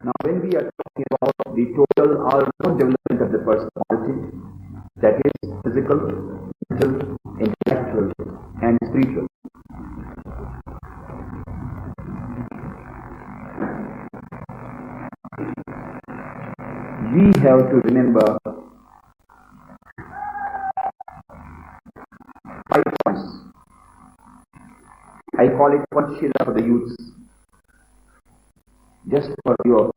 Now, when we are talking about the total all-round development of the personality, that is physical, mental, intellectual, and spiritual. We have to remember 5 points. I call it Panchshila for the youths, just for your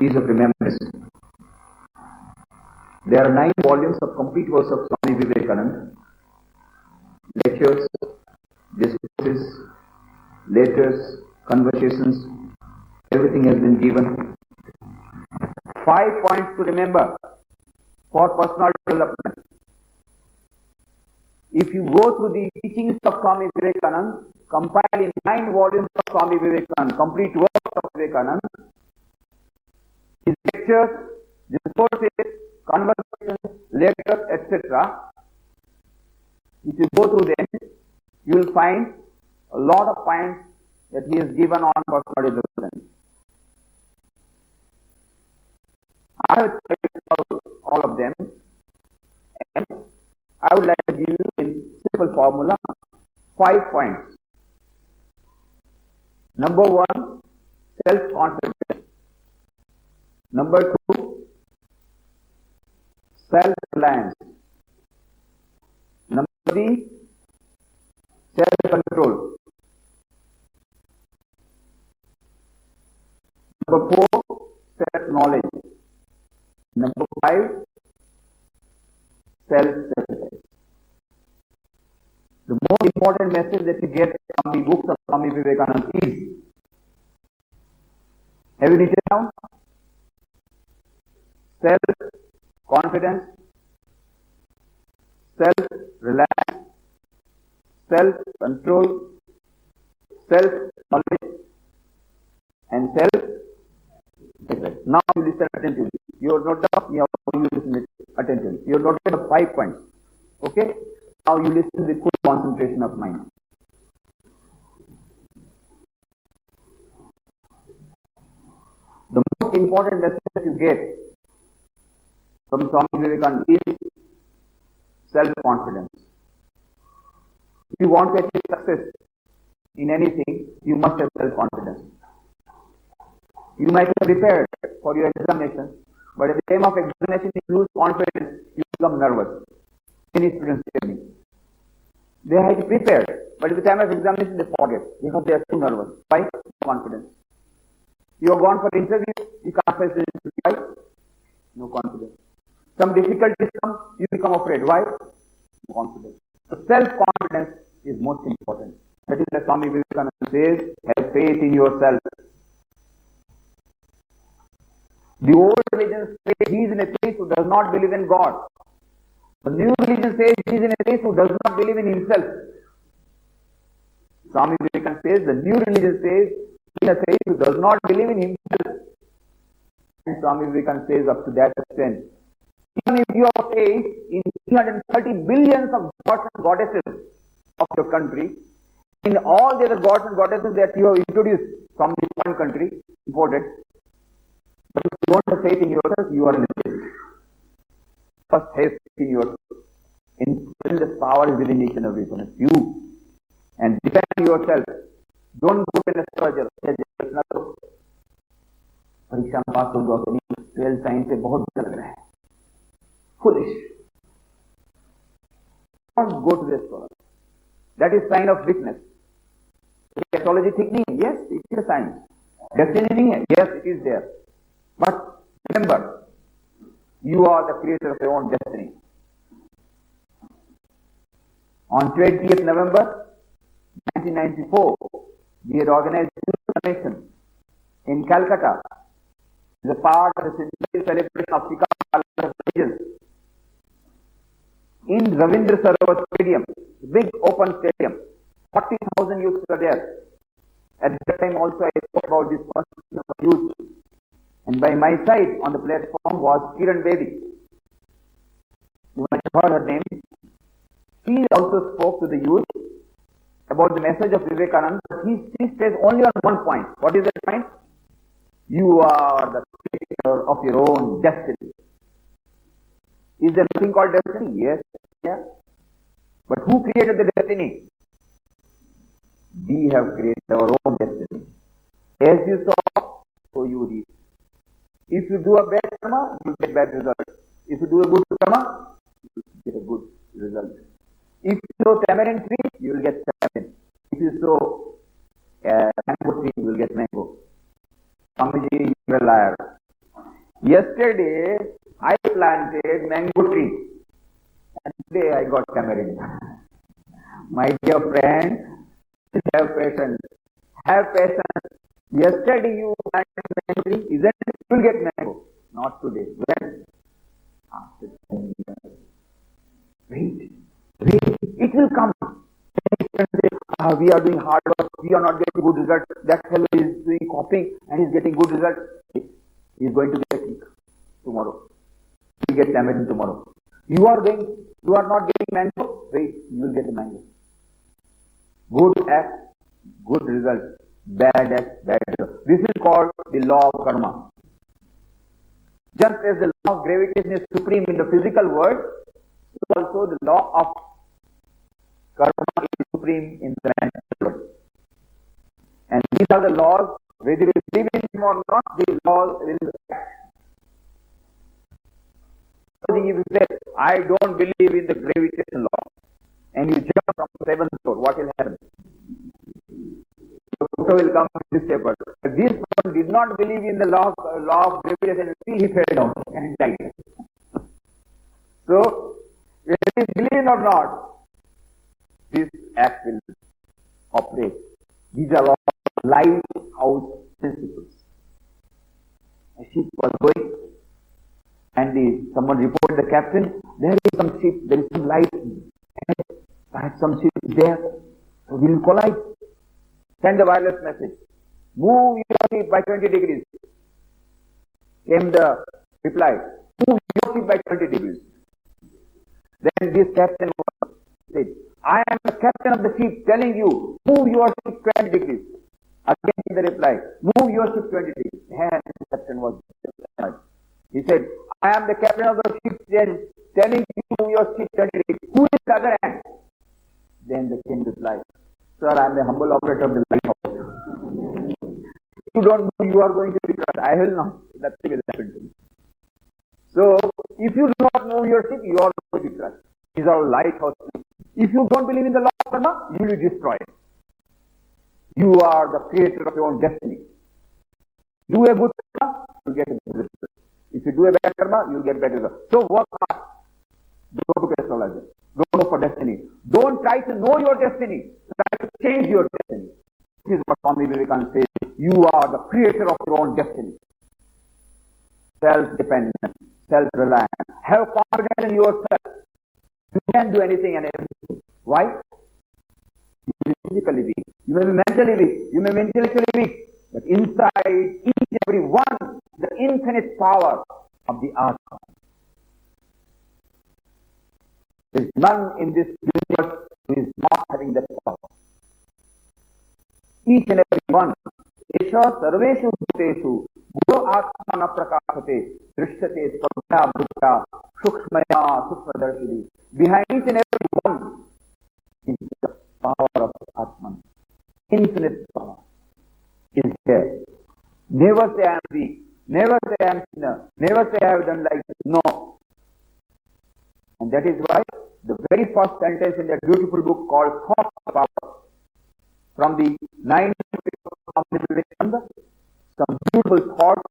ease of remembrance. There are 9 volumes of complete works of Swami Vivekananda, lectures, discourses, letters, conversations, everything has been given. 5 points to remember for personal development. If you go through the teachings of Swami Vivekananda, compiled in 9 volumes of Swami Vivekananda, complete works of Vivekananda, his lectures, discourses, conversations, letters, etc. If you go through them, you will find a lot of points that he has given on personal development. I have tried all of them, and I would like to give you in simple formula 5 points. Number 1, self-confidence. Number 2, self-reliance. Number 3, self-control. Number 4, self-knowledge. Number 5, self-sacrifice. The most important message that you get from the books of Swami Vivekananda is, have you written down? Self-confidence, self-reliance, self-control, self-knowledge, and self-sacrifice. Now you listen attentively. You are not down, you listen attentively. You are not the 5 points. Okay? Now you listen with full concentration of mind. The most important message that you get from Swami Vivekananda is self-confidence. If you want to achieve success in anything, you must have self-confidence. You might have prepared for your examination, but at the time of examination, if you lose confidence, you become nervous. Many students tell me. They have prepared, but at the time of examination, they forget because they are too nervous. Why? Confidence. You have gone for interview, you can't face the interview. Why? No confidence. Some difficulties come, you become afraid. Why? No confidence. So self-confidence is most important. That is why Swami Vivekananda says, have faith in yourself. The old religion says he is an atheist who does not believe in God. The new religion says he is an atheist who does not believe in himself. Swami Vivekananda says the new religion says he is an atheist who does not believe in himself. And Swami Vivekananda says up to that extent, even if you are atheist in 330 billions of gods and goddesses of your country, in all the other gods and goddesses that you have introduced from this one country, imported, but if you don't have faith in yourself, you are an atheist. First, have faith in yourself. In the power is within each and every one of you. And depend on yourself. Don't go to an astrologer. परीक्षा में पास होगा कि नहीं, 12th science से बहुत अच्छा लग रहा है. Foolish. Don't go to the astrologer. That is sign of weakness. Astrology thinking, yes, it is a sign. Destiny, yes, it is there. But remember, you are the creator of your own destiny. On 20th November 1994, we had organized a nation in Calcutta as a part of the centenary celebration of Chicago religions in Ravindra Sarovar Stadium, big open stadium. 40,000 youths were there. At that time also I spoke about this concept of youth. And by my side on the platform was Kiran Bedi. You might have heard her name. She also spoke to the youth about the message of Vivekananda, but she stays only on one point. What is that point? You are the creator of your own destiny. Is there nothing called destiny? Yes. Yeah. But who created the destiny? We have created our own destiny. As you saw, so you reap. If you do a bad karma, you get bad result. If you do a good karma, you get a good result. If you sow tamarind tree, you will get tamarind. If you sow mango tree, you will get mango. Swamiji, you are a liar. Yesterday, I planted mango tree. And today I got tamarind. My dear friend, have patience. Have patience. Yesterday you planted mango tree, isn't it? You will get mango. Not today. When? After 10 years. Wait. It will come. We are doing hard work. We are not getting good results. That fellow is doing copying and is getting good results. He is going to get a kick tomorrow. He will get tamarind tomorrow. You are not getting mango. Wait, you will get a mango. Good act, good result. Bad act, bad result. This is called the law of karma. Just as the law of gravitation is supreme in the physical world, so also the law of karma is supreme in the natural world. And these are the laws, whether you believe in them or not, these laws will act. If you say, I don't believe in the gravitation law, and you jump from the 7th floor, what will happen? The photo will come in this paper. But this person did not believe in the law of gravitation, still he fell down and died. So, whether he believes or not, this act will operate. These are all lighthouse principles. A ship was going, and someone reported the captain, there is some ship, there is some light, perhaps some ship is there, so we will collide. Send the wireless message. Move your ship by 20 degrees. Came the reply. Move your ship by 20 degrees. Then this captain said, I am the captain of the ship telling you, move your ship 20 degrees. Again the reply, move your ship 20 degrees. And the captain was annoyed. He said, I am the captain of the ship telling you, move your ship 20 degrees. Who is the other hand? Then the king replied, Sir, I am the humble operator of the lighthouse. If you don't move, you are going to be crushed. I will not. Nothing will happen to me. So, if you do not move your ship, you are going to be crushed. These are lighthouse. If you don't believe in the law of karma, you will be destroyed. You are the creator of your own destiny. Do a good karma, you get a good result. If you do a bad karma, you will get bad result. So work hard. Don't look at astrology. Don't look for destiny. Don't try to know your destiny. Try to change your destiny. This is what Swami Vivekananda says. You are the creator of your own destiny. Self-dependent, self-reliant. Have confidence in yourself. You can do anything and everything. Why? You may be physically weak. You may be mentally weak. You may be intellectually weak. But inside each and every one, the infinite power of the Atma. There is none in this universe who is not having that power. Each and every one. Esha sarveshu bhuteshu guru atma na prakashate drishyate svabhya bhutya sukshmaya sukshmadarshini. Behind each and every one is the power of Atman. Infinite power is there. Never say I am weak. Never say I am sinner. Never say I have done like this. No. And that is why the very first sentence in that beautiful book called Thought Power, from the 9 of Vivekananda, some beautiful thoughts,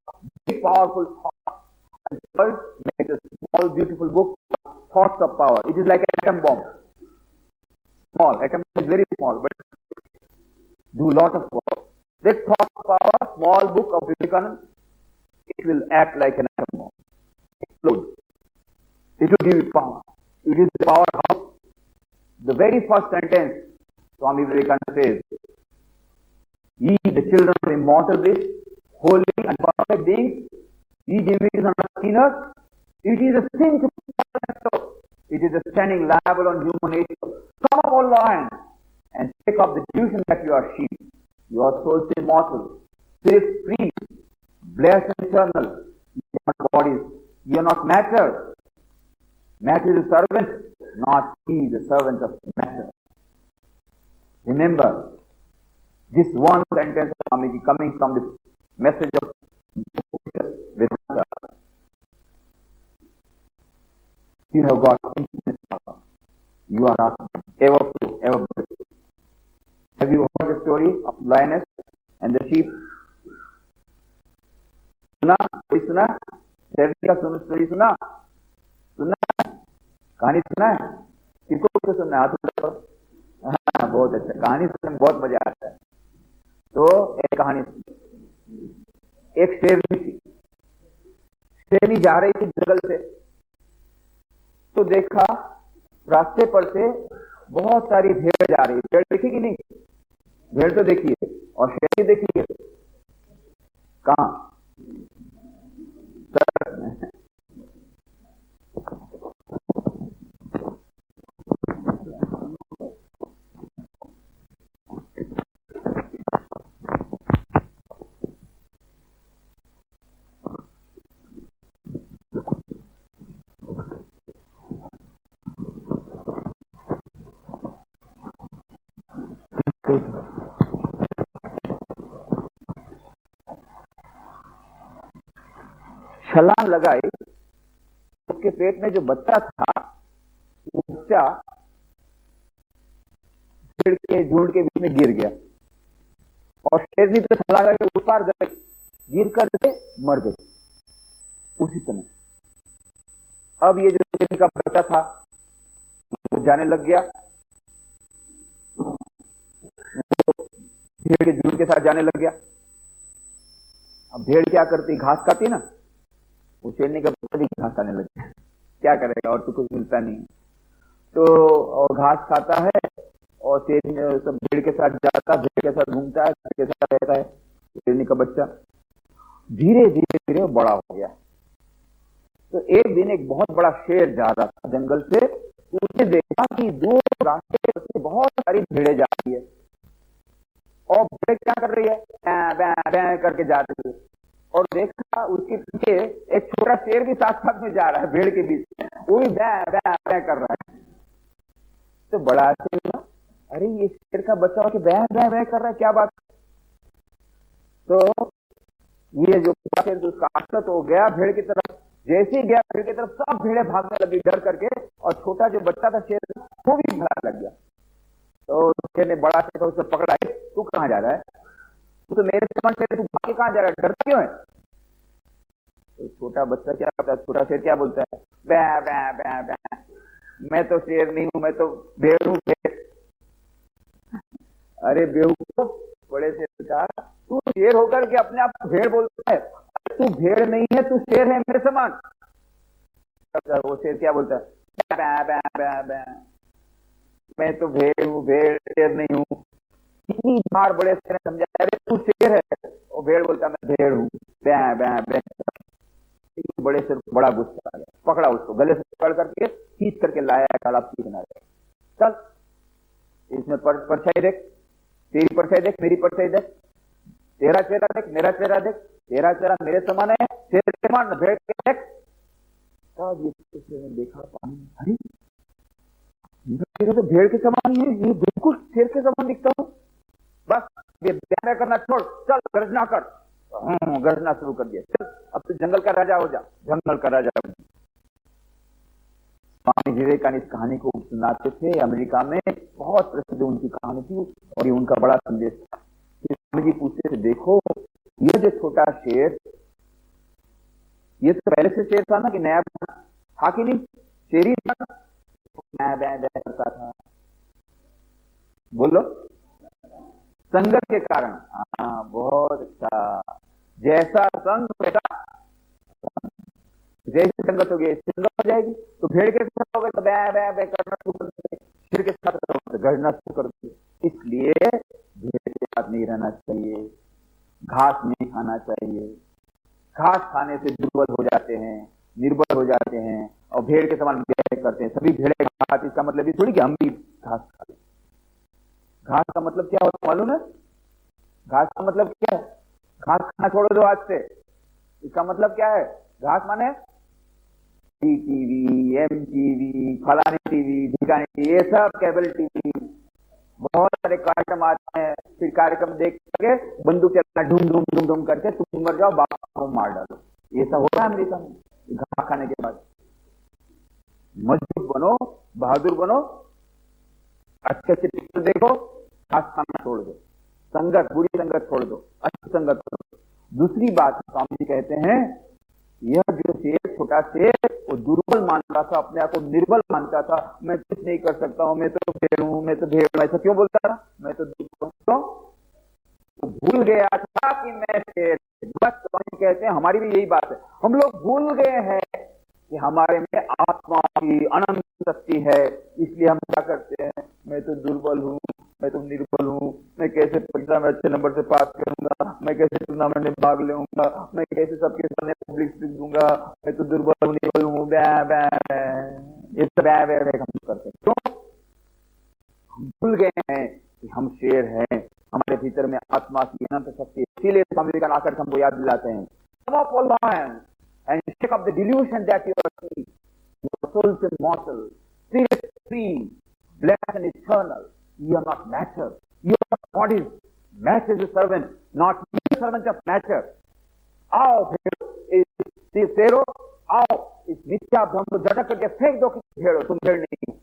very powerful thoughts. And first makes a small beautiful book, Thoughts of Power. It is like an atom bomb. Small. Atom bomb is very small, but do a lot of work. This Thought of Power, small book of Vivekananda, it will act like an atom bomb. Explode. It will give you power. It is the powerhouse. The very first sentence, Swami Vivekananda says, ye the children of immortal bliss, holy and perfect beings, ye divines and sinners, it is a sin to so. It is a standing liable on human nature. Come up, O lion, and take up the delusion that you are sheep. You are souls immortal, spirit free, blessed and eternal. You are not bodies. You are not matter. Matter is a servant, not he is a servant of matter. Remember, this one sentence of Swamiji coming from the message of Vedanta. You have got infinite power. You are not ever full, ever full. Have you heard the story of lioness and the sheep? सुना? कोई सुना? शेरनी का story सुना? सुना? कहानी सुना है? किसको सुनना है? हाथ उठाओ। हाँ, बहुत अच्छा। कहानी सुनने में बहुत मजा आता है। तो एक कहानी, एक शेरनी थी। शेरनी जा रही थी जंगल से, तो देखा रास्ते पर से बहुत सारी भेड़ जा रही। भेड़ देखी कि नहीं? भेड़ तो देखिए, और शेरनी देखिए कहां? छलांग लगाई, उसके पेट में जो बच्चा था वो बच्चा पेड़ के झुंड के बीच में गिर गया, और शेरनी तो छलांग लगा के उस पार गई, गिर करके मर गई उसी समय। अब ये जो शेरनी का बच्चा था वो जाने लग गया, भेड़ के झुंड के साथ जाने लग गया। अब भेड़ क्या करती? घास खाती ना, वो शेरनी का बच्चा भी घास खाने लग गया। क्या करेगा, और तो कुछ मिलता नहीं। तो और घास खाता है, और शेरनी सब भेड़ के साथ जाता, भेड़ के साथ घूमता है, भेड़ के साथ रहता है। शेरनी का बच्चा धीरे धीरे धीरे बड़ा हो गया। तो एक दिन एक बहुत बड़ा शेर जा रहा था जंगल से, उसने देखा कि दूर रास्ते से बहुत सारी भेड़ें जा रही है, और भेड़ क्या कर रही है? बैं बैं बैं करके जा रही है। और देखा उसके पीछे एक छोटा शेर भी साथ साथ में जा रहा है भेड़ के बीच में, वो भी बैं बैं बैं कर रहा है। तो बड़ा आश्चर्य हुआ, अरे ये शेर का बच्चा होकर बैं बैं बैं कर रहा है, क्या बात? तो ये जो शेर तो उसका आकर्षित हो गया भेड़ की तरफ। जैसे ही गया भेड़ की तरफ, सब भेड़ें भागने लगी डर करके, और छोटा जो बच्चा था शेर वो भी भागने लग गया। तो शेर ने बड़ा शेर उसे पकड़ा, तू कहां जा रहा है? तू तो मेरे समान शेर, तू भाग के कहां जा रहा है? डरता क्यों है? तो छोटा बच्चा क्या करता है? छोटा शेर क्या बोलता है? बैं बैं बैं बैं, मैं तो शेर नहीं हूं, मैं तो भेड़ हूं, भेड़। अरे बेवकूफ, बड़े शेर का तू शेर होकर के अपने आप को भेड़ बोलता है? तू भेड़ नहीं है, तू शेर है मेरे समान। वो शेर क्या बोलता है? बैं बैं बैं बैं, मैं तो भेड़ हूं, भेड़, शेर नहीं हूं। कितनी बार बड़े शेर ने समझाया, अरे तू शेर है, और भेड़ बोलता मैं भेड़ हूं, बैं बैं बैं। बड़े शेर को बड़ा गुस्सा आ गया, पकड़ा उसको, गले से पकड़ करके खींच करके लाया तालाब के किनारे। चल इसमें परछाई देख, तेरी परछाई देख, मेरी परछाई देख, तेरा चेहरा देख, मेरा चेहरा देख, तेरा चेहरा मेरे समान है, शेर के समान, भेड़ के देख। तब ये शेर ने देखा पानी, अरे तो भेड़ के समान ही है, ये बिल्कुल शेर के समान दिखता हूं। बस ये बयान करना छोड़, चल गर्जना कर। गर्जना शुरू कर दिया, चल अब तो जंगल का राजा हो जा, जंगल का राजा। स्वामी विवेकानंद इस कहानी को सुनाते थे, अमेरिका में बहुत प्रसिद्ध उनकी कहानी थी, और ये उनका बड़ा संदेश था। स्वामी जी पूछते थे, देखो ये जो छोटा शेर, ये तो पहले से शेर था ना, कि नया था कि नहीं? शेर ही था, नया बैं बैं करता था। बोलो, संगत के कारण। हाँ, बहुत अच्छा। जैसा संग वैसा, जैसी संगत होगी संगत हो जाएगी। तो भेड़ के साथ हो गए तो बैं बैं बैं करना शुरू कर देंगे, शेर के साथ गढ़ना शुरू कर देंगे। इसलिए भेड़ के साथ नहीं रहना चाहिए, घास नहीं खाना चाहिए। घास खाने से दुर्बल हो जाते हैं, निर्बल हो जाते हैं, और भेड़ के समान व्यवहार करते हैं। सभी भेड़े घास, इसका मतलब ये थोड़ी कि हम भी घास खाते। घास का मतलब क्या होता मालूम है? घास का मतलब क्या है? घास खाना छोड़ दो आज से, इसका मतलब क्या है? घास माने टीवी, एमटीवी, फलानी टीवी, ढिकानी टीवी, ये सब केबल टीवी, बहुत सारे कार्यक्रम आते हैं। फिर कार्यक्रम देख के बंदूक चलाना ढूम ढूम ढूम ढूम करके तुम मर जाओ, बाप को मार डालो। ये सब होता है अमेरिका में घास खाने के बाद। मजबूत बनो, बहादुर बनो, अच्छे अच्छे पिक्चर देखो, घास खाना छोड़ दो, संगत, बुरी संगत छोड़ दो, अच्छी संगत छोड़ दो। दूसरी बात स्वामी जी कहते हैं, यह जो शेर, छोटा शेर, वो दुर्बल मानता था, अपने आप को निर्बल मानता था। मैं कुछ नहीं कर सकता हूं, मैं तो भेड़ हूं, मैं तो भेड़ हूं, ऐसा क्यों बोलता था? मैं तो दुर्बल हूं। तो भूल गया था कि मैं शेर। बस स्वामी कहते हैं हमारी भी यही बात है, हम लोग भूल गए हैं कि हमारे में आत्मा की अनंत शक्ति है। इसलिए हम क्या करते हैं? मैं तो दुर्बल हूं, मैं तो निर्बल हूं, मैं कैसे परीक्षा में अच्छे नंबर से पास करूंगा, मैं कैसे टूर्नामेंट में भाग लूंगा, मैं कैसे सबके सामने पब्लिक स्पीच दूंगा, मैं तो दुर्बल हूं, निर्बल हूं, ये सब हम करते हैं। क्यों? हम भूल गए हैं कि हम शेर हैं, हमारे भीतर में आत्मा की अनंत शक्ति। इसीलिए स्वामी विवेकानंद आकर हमको याद दिलाते हैं, come up, O lion, and shake off the delusion that you are free. Your soul is immortal, spirit free, blessed and eternal. You are not matter. You are not bodies. Matter is a servant, not you the servant of matter. आओ फेरो, आओ इस मिथ्या भ्रम को झटक करके फेंक दो कि भेड़ो, तुम भेड़ नहीं हो,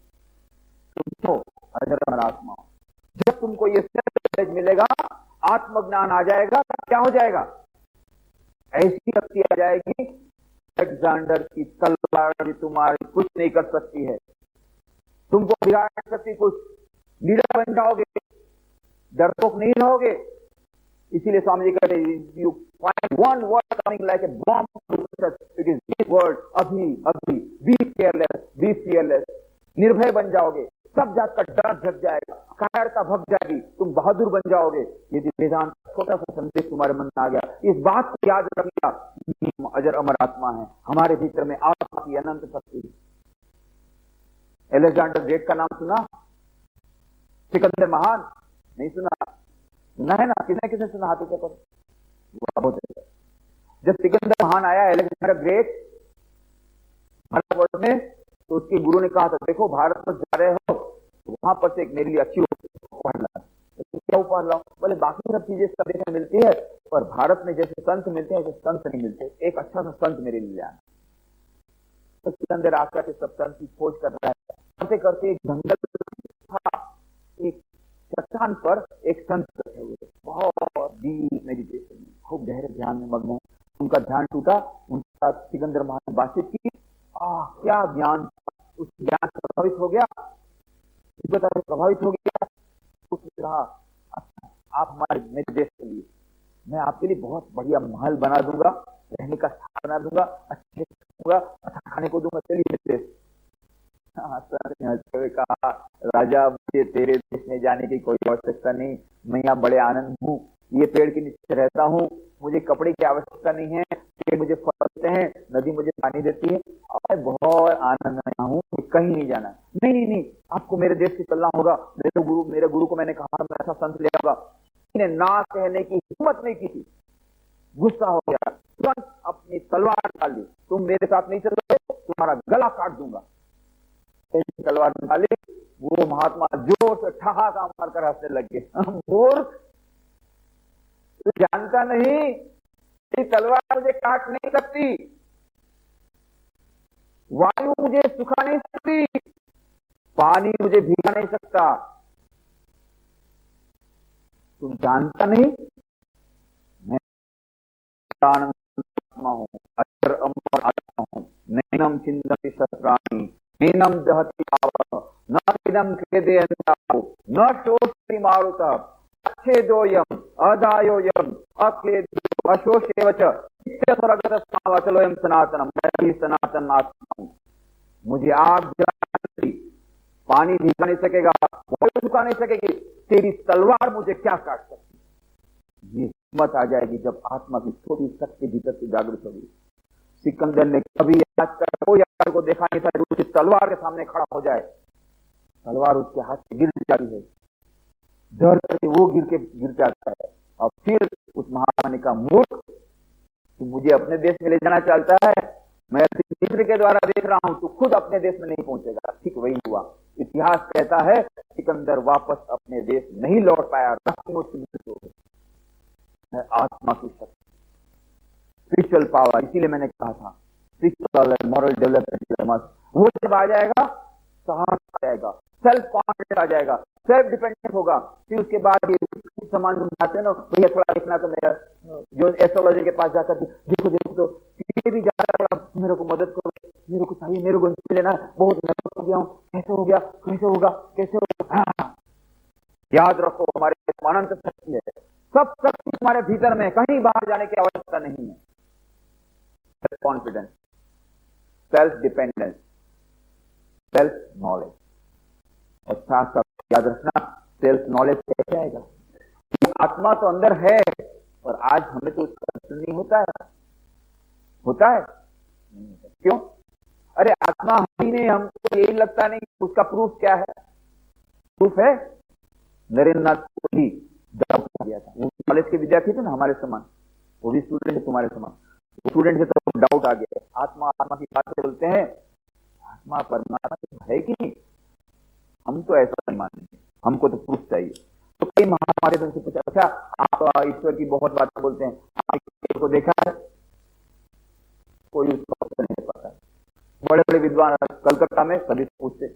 तुम तो अजर अमर आत्मा हो। जब तुमको ये सेल्फ मिलेगा, आत्मज्ञान आ जाएगा, क्या हो जाएगा? ऐसी शक्ति आ जाएगी, अलेक्जेंडर की तलवार भी तुम्हारी कुछ नहीं कर सकती है। तुमको बिगाड़ सकती कुछ, लीडर बन जाओगे, डरपोक नहीं रहोगे। इसीलिए स्वामी जी कहते हैं, you find one word coming like a bomb, it is this word, अभी अभी, बी केयरलेस, बी फियरलेस। निर्भय बन जाओगे, सब जात का डर झक जाएगा, कायरता भग जाएगी, तुम बहादुर बन जाओगे। यदि वेदांत छोटा सा संदेश तुम्हारे मन में आ गया, इस बात को याद रखिएगा, हम अजर अमर आत्मा है, हमारे भीतर में आत्मा की अनंत शक्ति। अलेक्जेंडर ग्रेट का नाम सुना? सिकंदर महान नहीं सुना? सुना है ना? किसने किसने सुना? हाथों के ऊपर। बहुत है। जब सिकंदर महान आया, अलेक्जेंडर ग्रेट भारतवर्ष में, तो उसके गुरु ने कहा था, देखो भारत में जा रहे हो, वहां पर से एक मेरे लिए अच्छी उपहार ला। क्या उपहार लाओ? बोले बाकी सब चीजें सब देखने मिलती है, पर भारत में जैसे संत मिलते हैं, जैसे संत नहीं मिलते, एक अच्छा सा संत मेरे लिए आना। तो सिकंदर आकर के सब संत की खोज कर रहा है, करते करते एक जंगल था, एक चट्टान पर एक संत बैठे हुए, बहुत डीप मेडिटेशन में, खूब गहरे ध्यान में मग्न है। उनका ध्यान टूटा, उनका सिकंदर महान ने बातचीत की, क्या ज्ञान, उस ज्ञान से प्रभावित हो गया, प्रभावित हो गया। उसने कहा, अच्छा आप हमारे मेरे देश के लिए, मैं आपके लिए बहुत बढ़िया महल बना दूंगा, रहने का स्थान बना दूंगा, अच्छे दूंगा, अच्छा खाने को दूंगा, चलिए मेरे देश। कहा, राजा मुझे तेरे देश में जाने की कोई आवश्यकता नहीं, मैं यहाँ बड़े आनंद हूँ, ये पेड़ के नीचे रहता हूँ, मुझे कपड़े की आवश्यकता नहीं है, पेड़ मुझे फल देते हैं, नदी मुझे पानी देती है, और बहुत आनंद में हूँ, कहीं नहीं जाना। नहीं नहीं नहीं, आपको मेरे देश से चलना होगा, मेरे गुरु को मैंने कहा मैं ऐसा संत ले आऊंगा। इन्हें ना कहने की हिम्मत नहीं की थी, गुस्सा हो गया, तुरंत अपनी तलवार निकाल ली, तुम मेरे साथ नहीं चल रहे, तुम्हारा गला काट दूंगा। तलवार निकाली, वो महात्मा जोर से ठहाका मारकर हंसने लगे। मूर्ख, तू जानता नहीं, तलवार मुझे काट नहीं सकती, वायु मुझे सुखा नहीं सकती, पानी मुझे भीगा नहीं सकता, तुम जानता नहीं, मैं आत्मा हूं, अजर अमर आत्मा हूं, नैनम छिंदति शस्त्राणि, नैनम दहति पावक, न इदम खेदयन्तापो, न शोषति मारुतः, अच्छेदोयम अदायोयम अखेदो अशोषेव च नित्यस्वर्गतः सावचलोयम सनातनम। मैं भी सनातन आत्मा हूं, मुझे आग जला नहीं सकती, पानी भिगा नहीं सकेगा, वायु सुखा नहीं सकेगी, तेरी तलवार मुझे क्या काट सकती। ये हिम्मत आ जाएगी जब आत्मा की छोटी शक्ति भीतर से जागृत होगी। सिकंदर ने कभी आज तक कोई यार को देखा नहीं था जो उसकी तलवार के सामने खड़ा हो जाए, तलवार उसके हाथ से गिर जाती है, डर करके वो गिर जाता है। और फिर उस महात्मा ने कहा, मूर्ख, तू मुझे अपने देश में ले जाना चाहता है, मैं मिस्र के द्वारा देख रहा हूं, तू खुद अपने देश में नहीं पहुंचेगा। ठीक वही हुआ। इतिहास कहता है सिकंदर वापस अपने देश नहीं लौट पाया। आत्मा की शक्ति, स्पिरिचुअल पावर, इसीलिए मैंने कहा था स्पिरिचुअल मॉरल डेवलपमेंट वो जब आ जाएगा, साहस आ जाएगा, सेल्फ कॉन्फिडेंस आ जाएगा, सेल्फ डिपेंडेंट होगा। फिर उसके बाद ये सामान बनाते हैं ना, भैया थोड़ा देखना तो मेरा, जो एस्ट्रोलॉजर के पास जाकर देखो देखो तो ये भी ज्यादा, थोड़ा मेरे को मदद करो, मेरे को चाहिए, मेरे को लेना, बहुत नर्वस हो गया हूँ, कैसे हो गया, कैसे होगा, कैसे होगा। हाँ। याद रखो हमारे अनंत शक्ति है, सब शक्ति हमारे भीतर में, कहीं बाहर जाने की आवश्यकता नहीं है। Self confidence, self dependence, self knowledge, और साथ साथ याद रखना सेल्फ नॉलेज कैसे आएगा। आत्मा तो अंदर है, और आज हमें तो उसका दर्शन नहीं होता है। होता है क्यों? अरे आत्मा ही नहीं, हमको यही लगता नहीं। उसका प्रूफ क्या है? प्रूफ है नरेंद्र नाथ को ही डाउट किया था। वो कॉलेज के विद्यार्थी थे ना हमारे समान, वो भी स्टूडेंट है तुम्हारे समान। स्टूडेंट से तो डाउट आ गया, आत्मा आत्मा की बात बोलते हैं, आत्मा परमात्मा है कि नहीं? हम तो ऐसा नहीं मानेंगे, हमको तो प्रूफ चाहिए। तो कई महामारी से पूछा, अच्छा आप ईश्वर की बहुत बातें बोलते हैं, आप ईश्वर को देखा है? कोई उसका उत्तर नहीं पता। बड़े बड़े विद्वान कलकत्ता में सभी पूछते,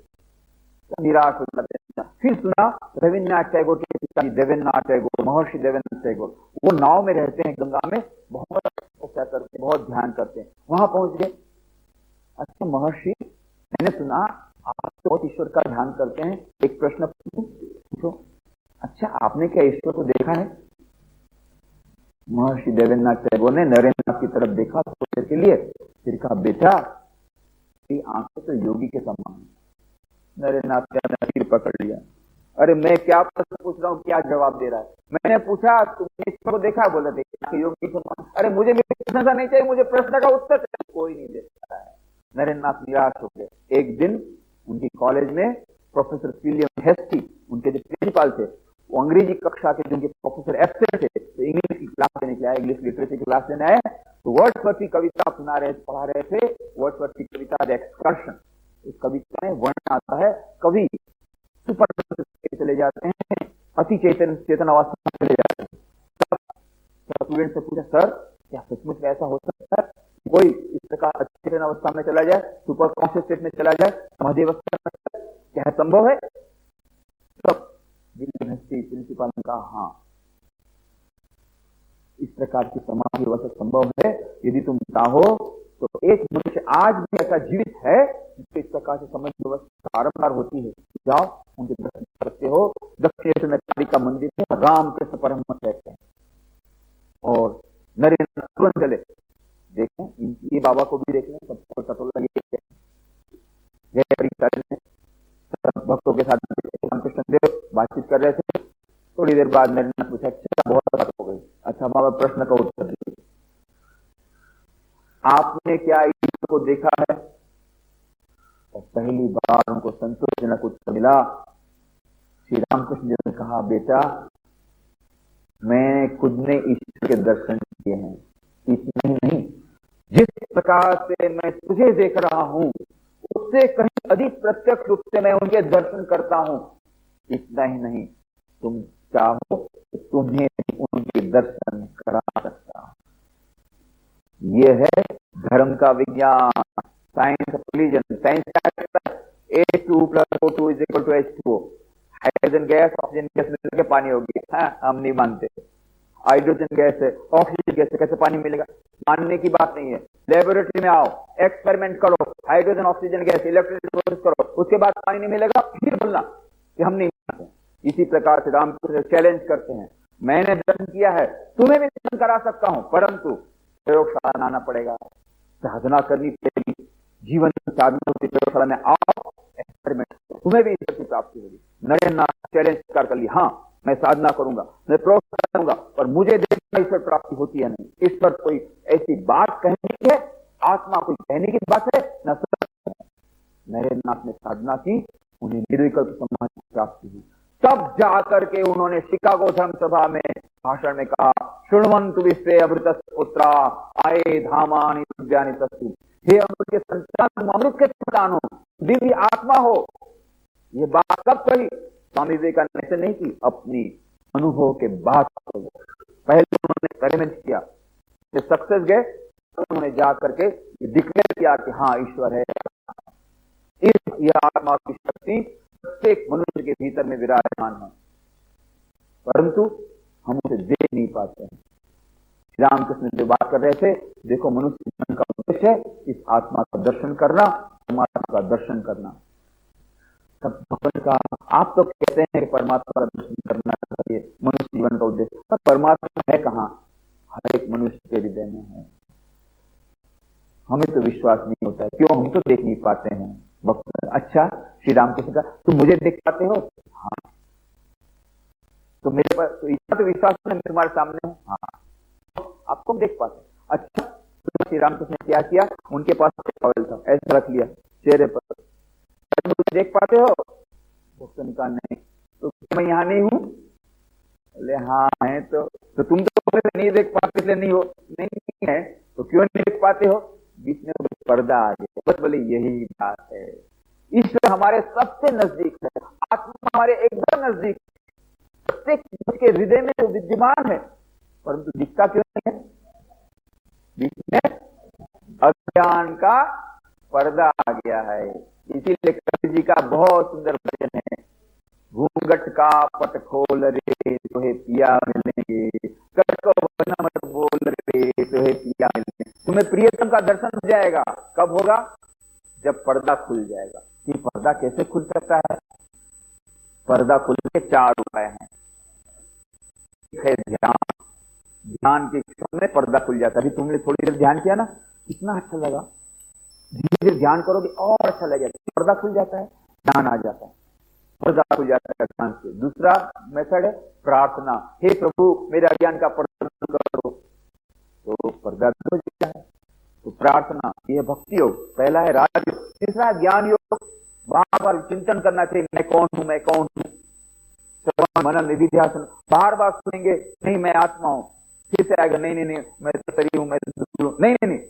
निराश हो जाते। फिर सुना रविन्द्रनाथ टैगोर के पिताजी देवेंद्रनाथ टैगोर, महर्षि देवेंद्रनाथ टैगोर, वो नाव में रहते हैं गंगा में, बहुत तपस्या करते, बहुत ध्यान करते हैं। वहां पहुंच गए, अच्छा महर्षि मैंने सुना आप तो बहुत ईश्वर का ध्यान करते हैं, एक प्रश्न पूछो। अच्छा आपने क्या ईश्वर को देखा है? महर्षि देवेंद्रनाथ टैगोर ने नरेंद्र नाथ की तरफ देखा थोड़ी देर के लिए, फिर कहा बेटा ये आंखें तो योगी के समान है। नरेंद्र नाथ ने सिर पकड़ लिया, अरे मैं क्या प्रश्न पूछ रहा हूँ, क्या जवाब दे रहा है? मैंने पूछा तुमने ईश्वर को देखा? बोला देखा, योगी के समान। अरे मुझे प्रश्न का नहीं चाहिए, मुझे प्रश्न का उत्तर चाहिए। कोई नहीं देता है। नरेंद्र नाथ निराश हो गए। एक दिन उनकी कॉलेज में प्रोफेसर विलियम हेस्टी, उनके जो प्रिंसिपल थे, वो अंग्रेजी कक्षा के जिनके प्रोफेसर एब्सेंट थे, तो इंग्लिश की क्लास देने के लिए आए, इंग्लिश लिटरेचर की क्लास देने आए। तो वर्ड्सवर्थ की कविता सुना रहे, पढ़ा रहे थे। वर्ड्सवर्थ की कविता द एक्सकर्शन, इस कविता में वर्णन आता है, कवि सुपर चले जाते हैं, अति चेतन अवस्था में चले जाते हैं। स्टूडेंट से पूछा, सर क्या सचमुच में ऐसा हो सकता है कोई इस प्रकार अचेतन अवस्था में चला जाए, सुपर कॉन्शियस स्टेट में चला जाए, समाधि अवस्था में, क्या संभव है? तब प्रिंसिपल ने कहा हाँ, इस प्रकार की समाधि अवस्था संभव है। यदि तुम चाहो तो एक मनुष्य आज भी ऐसा जीवित है जिससे इस प्रकार से समाधि व्यवस्था बारंबार होती है। जाओ उनके दर्शन करते हो। दक्षिणेश्वर में कालिका मंदिर है, रामकृष्ण परमहंस रहते हैं। और नरेंद्र तुरंत चले, देखें ये बाबा को भी देख लें, सबको टटोला लगे भक्तों के साथ रामकृष्ण देव बातचीत कर रहे थे। थोड़ी देर बाद नरेंद्र ने पूछा, अच्छा बहुत बात हो गई, अच्छा हमारा प्रश्न का उत्तर दीजिए, आपने क्या ईश्वर को देखा है? और पहली बार उनको संतोषजनक उत्तर मिला। श्री रामकृष्ण जी ने कहा, बेटा मैं खुद ने ईश्वर के दर्शन किए हैं, इतना ही नहीं, जिस प्रकार से मैं तुझे देख रहा हूं उससे कहीं अधिक प्रत्यक्ष रूप से मैं उनके दर्शन करता हूं। इतना ही नहीं, तुम चाहो तो तुम्हें उनके दर्शन करा सकता हूं। यह है धर्म का विज्ञान, साइंस ऑफ रिलीजन। साइंस क्या कहता है? H2 + O2 = H2O। Hydrogen gas oxygen gas मिलकर पानी होगी। हाँ, हम नहीं मानते। हाइड्रोजन गैस है, ऑक्सीजन गैस है, कैसे पानी मिलेगा? मानने की बात नहीं है। लेबोरेटरी में आओ, एक्सपेरिमेंट करो, hydrogen oxygen gas electricity produce करो, उसके बाद पानी नहीं मिलेगा, फिर बोलना कि हम नहीं मानते। इसी प्रकार से रामकृष्ण चैलेंज करते हैं, मैंने दर्शन किया है, तुम्हें भी दर्शन करा सकता हूं, परंतु प्रयोगशाला में आना पड़ेगा, साधना करनी पड़ेगी, जीवन साधना की प्रयोगशाला में आओ, एक्सपेरिमेंट, तुम्हें भी ईश्वर की प्राप्ति होगी। नरेंद्र नाथ चैलेंज कर ली, हाँ मैं साधना करूंगा, मैं प्रयोग करूंगा, पर मुझे देखना ईश्वर प्राप्ति होती है नहीं। इस पर कोई ऐसी बात कहने की है, आत्मा कोई कहने की बात है न सत्य है। नरेंद्र नाथ ने साधना की, उन्हें निर्विकल्प समाधि प्राप्ति हुई। तब जाकर के उन्होंने शिकागो धर्म सभा में भाषण में कहा, शृण्वन्तु विश्वे अमृत पुत्रा आए धामानि दिव्यानि तस्तु। हे अमृत के संतान, तुम अमृत के संतान हो, दिव्य आत्मा हो। ये बात कब कही? स्वामी विवेकानंद ने ऐसे नहीं की, अपनी अनुभव के बाद पहले उन्होंने एक्सपेरिमेंट किया, सक्सेस गए, उन्होंने जाकर के डिक्लेयर किया कि हाँ ईश्वर है। यह आत्मा की शक्ति प्रत्येक मनुष्य के भीतर में विराजमान है, परंतु हम उसे देख नहीं पाते हैं। श्री रामकृष्ण जो बात कर रहे थे, देखो मनुष्य जीवन का उद्देश्य है इस आत्मा का दर्शन करना, परमात्मा का दर्शन करना। तब भगवान का, आप तो कहते हैं कि परमात्मा का दर्शन करना चाहिए मनुष्य जीवन का उद्देश्य, तब परमात्मा है कहाँ? हर एक मनुष्य के हृदय में है। हमें तो विश्वास नहीं होता है, क्यों? हम तो देख नहीं पाते हैं। भक्त, अच्छा श्री रामकृष्ण का, तुम मुझे देख पाते हो? हाँ। तो मेरे पास तो इतना तो विश्वास है, मैं तुम्हारे सामने हूँ। हाँ। आपको देख पाते? अच्छा, तो श्री रामकृष्ण ने क्या किया? उनके पास टॉवेल था, ऐसा रख लिया चेहरे पर, मुझे देख पाते हो? भक्त ने कहा नहीं। तो मैं यहाँ नहीं हूँ? बोले हाँ है। तो तुम तो नहीं देख पाते, इसलिए नहीं हो? नहीं है तो क्यों नहीं देख पाते हो? बीच में पर्दा आ गया। बस बोले यही बात है, ईश्वर हमारे सबसे नजदीक है, आत्मा हमारे एकदम नजदीक, प्रत्येक के हृदय में तो विद्यमान है, परंतु दिखता क्यों नहीं है? बीच में अज्ञान का पर्दा आ गया है। इसीलिए कबीर जी का बहुत सुंदर भजन है, घूंघट का पट खोल रे तोहे पिया मिलेंगे, कट को वरना मत बोल रे तोहे पिया मिलेंगे। तुम्हें प्रियतम का दर्शन हो जाएगा। कब होगा? जब पर्दा खुल जाएगा। ये पर्दा कैसे खुल सकता है? पर्दा खुलने के 4 उपाय हैं। एक है ध्यान, ध्यान के क्षण में पर्दा खुल जाता है। अभी तुमने थोड़ी देर ध्यान किया ना, कितना अच्छा लगा। धीरे धीरे ध्यान करोगे और अच्छा लगेगा, पर्दा खुल जाता है, ध्यान आ जाता है, पर्दा खुल जाता है ध्यान से। दूसरा मेथड है प्रार्थना, हे प्रभु मेरे अज्ञान का पर्दा करो, तो पर्दा हो जाता है। तो प्रार्थना, यह भक्ति योग पहला है, राजयोग। तीसरा है ज्ञान योग, बार बार चिंतन करना चाहिए, मैं कौन हूं, मैं कौन हूं। श्रवण मनन निधिध्यासन, बार बार सुनेंगे, नहीं मैं आत्मा हूं, फिर से आएगा नहीं नहीं नहीं मैं तो शरीर हूं, मैं तो दुर्बल हूं, नहीं नहीं नहीं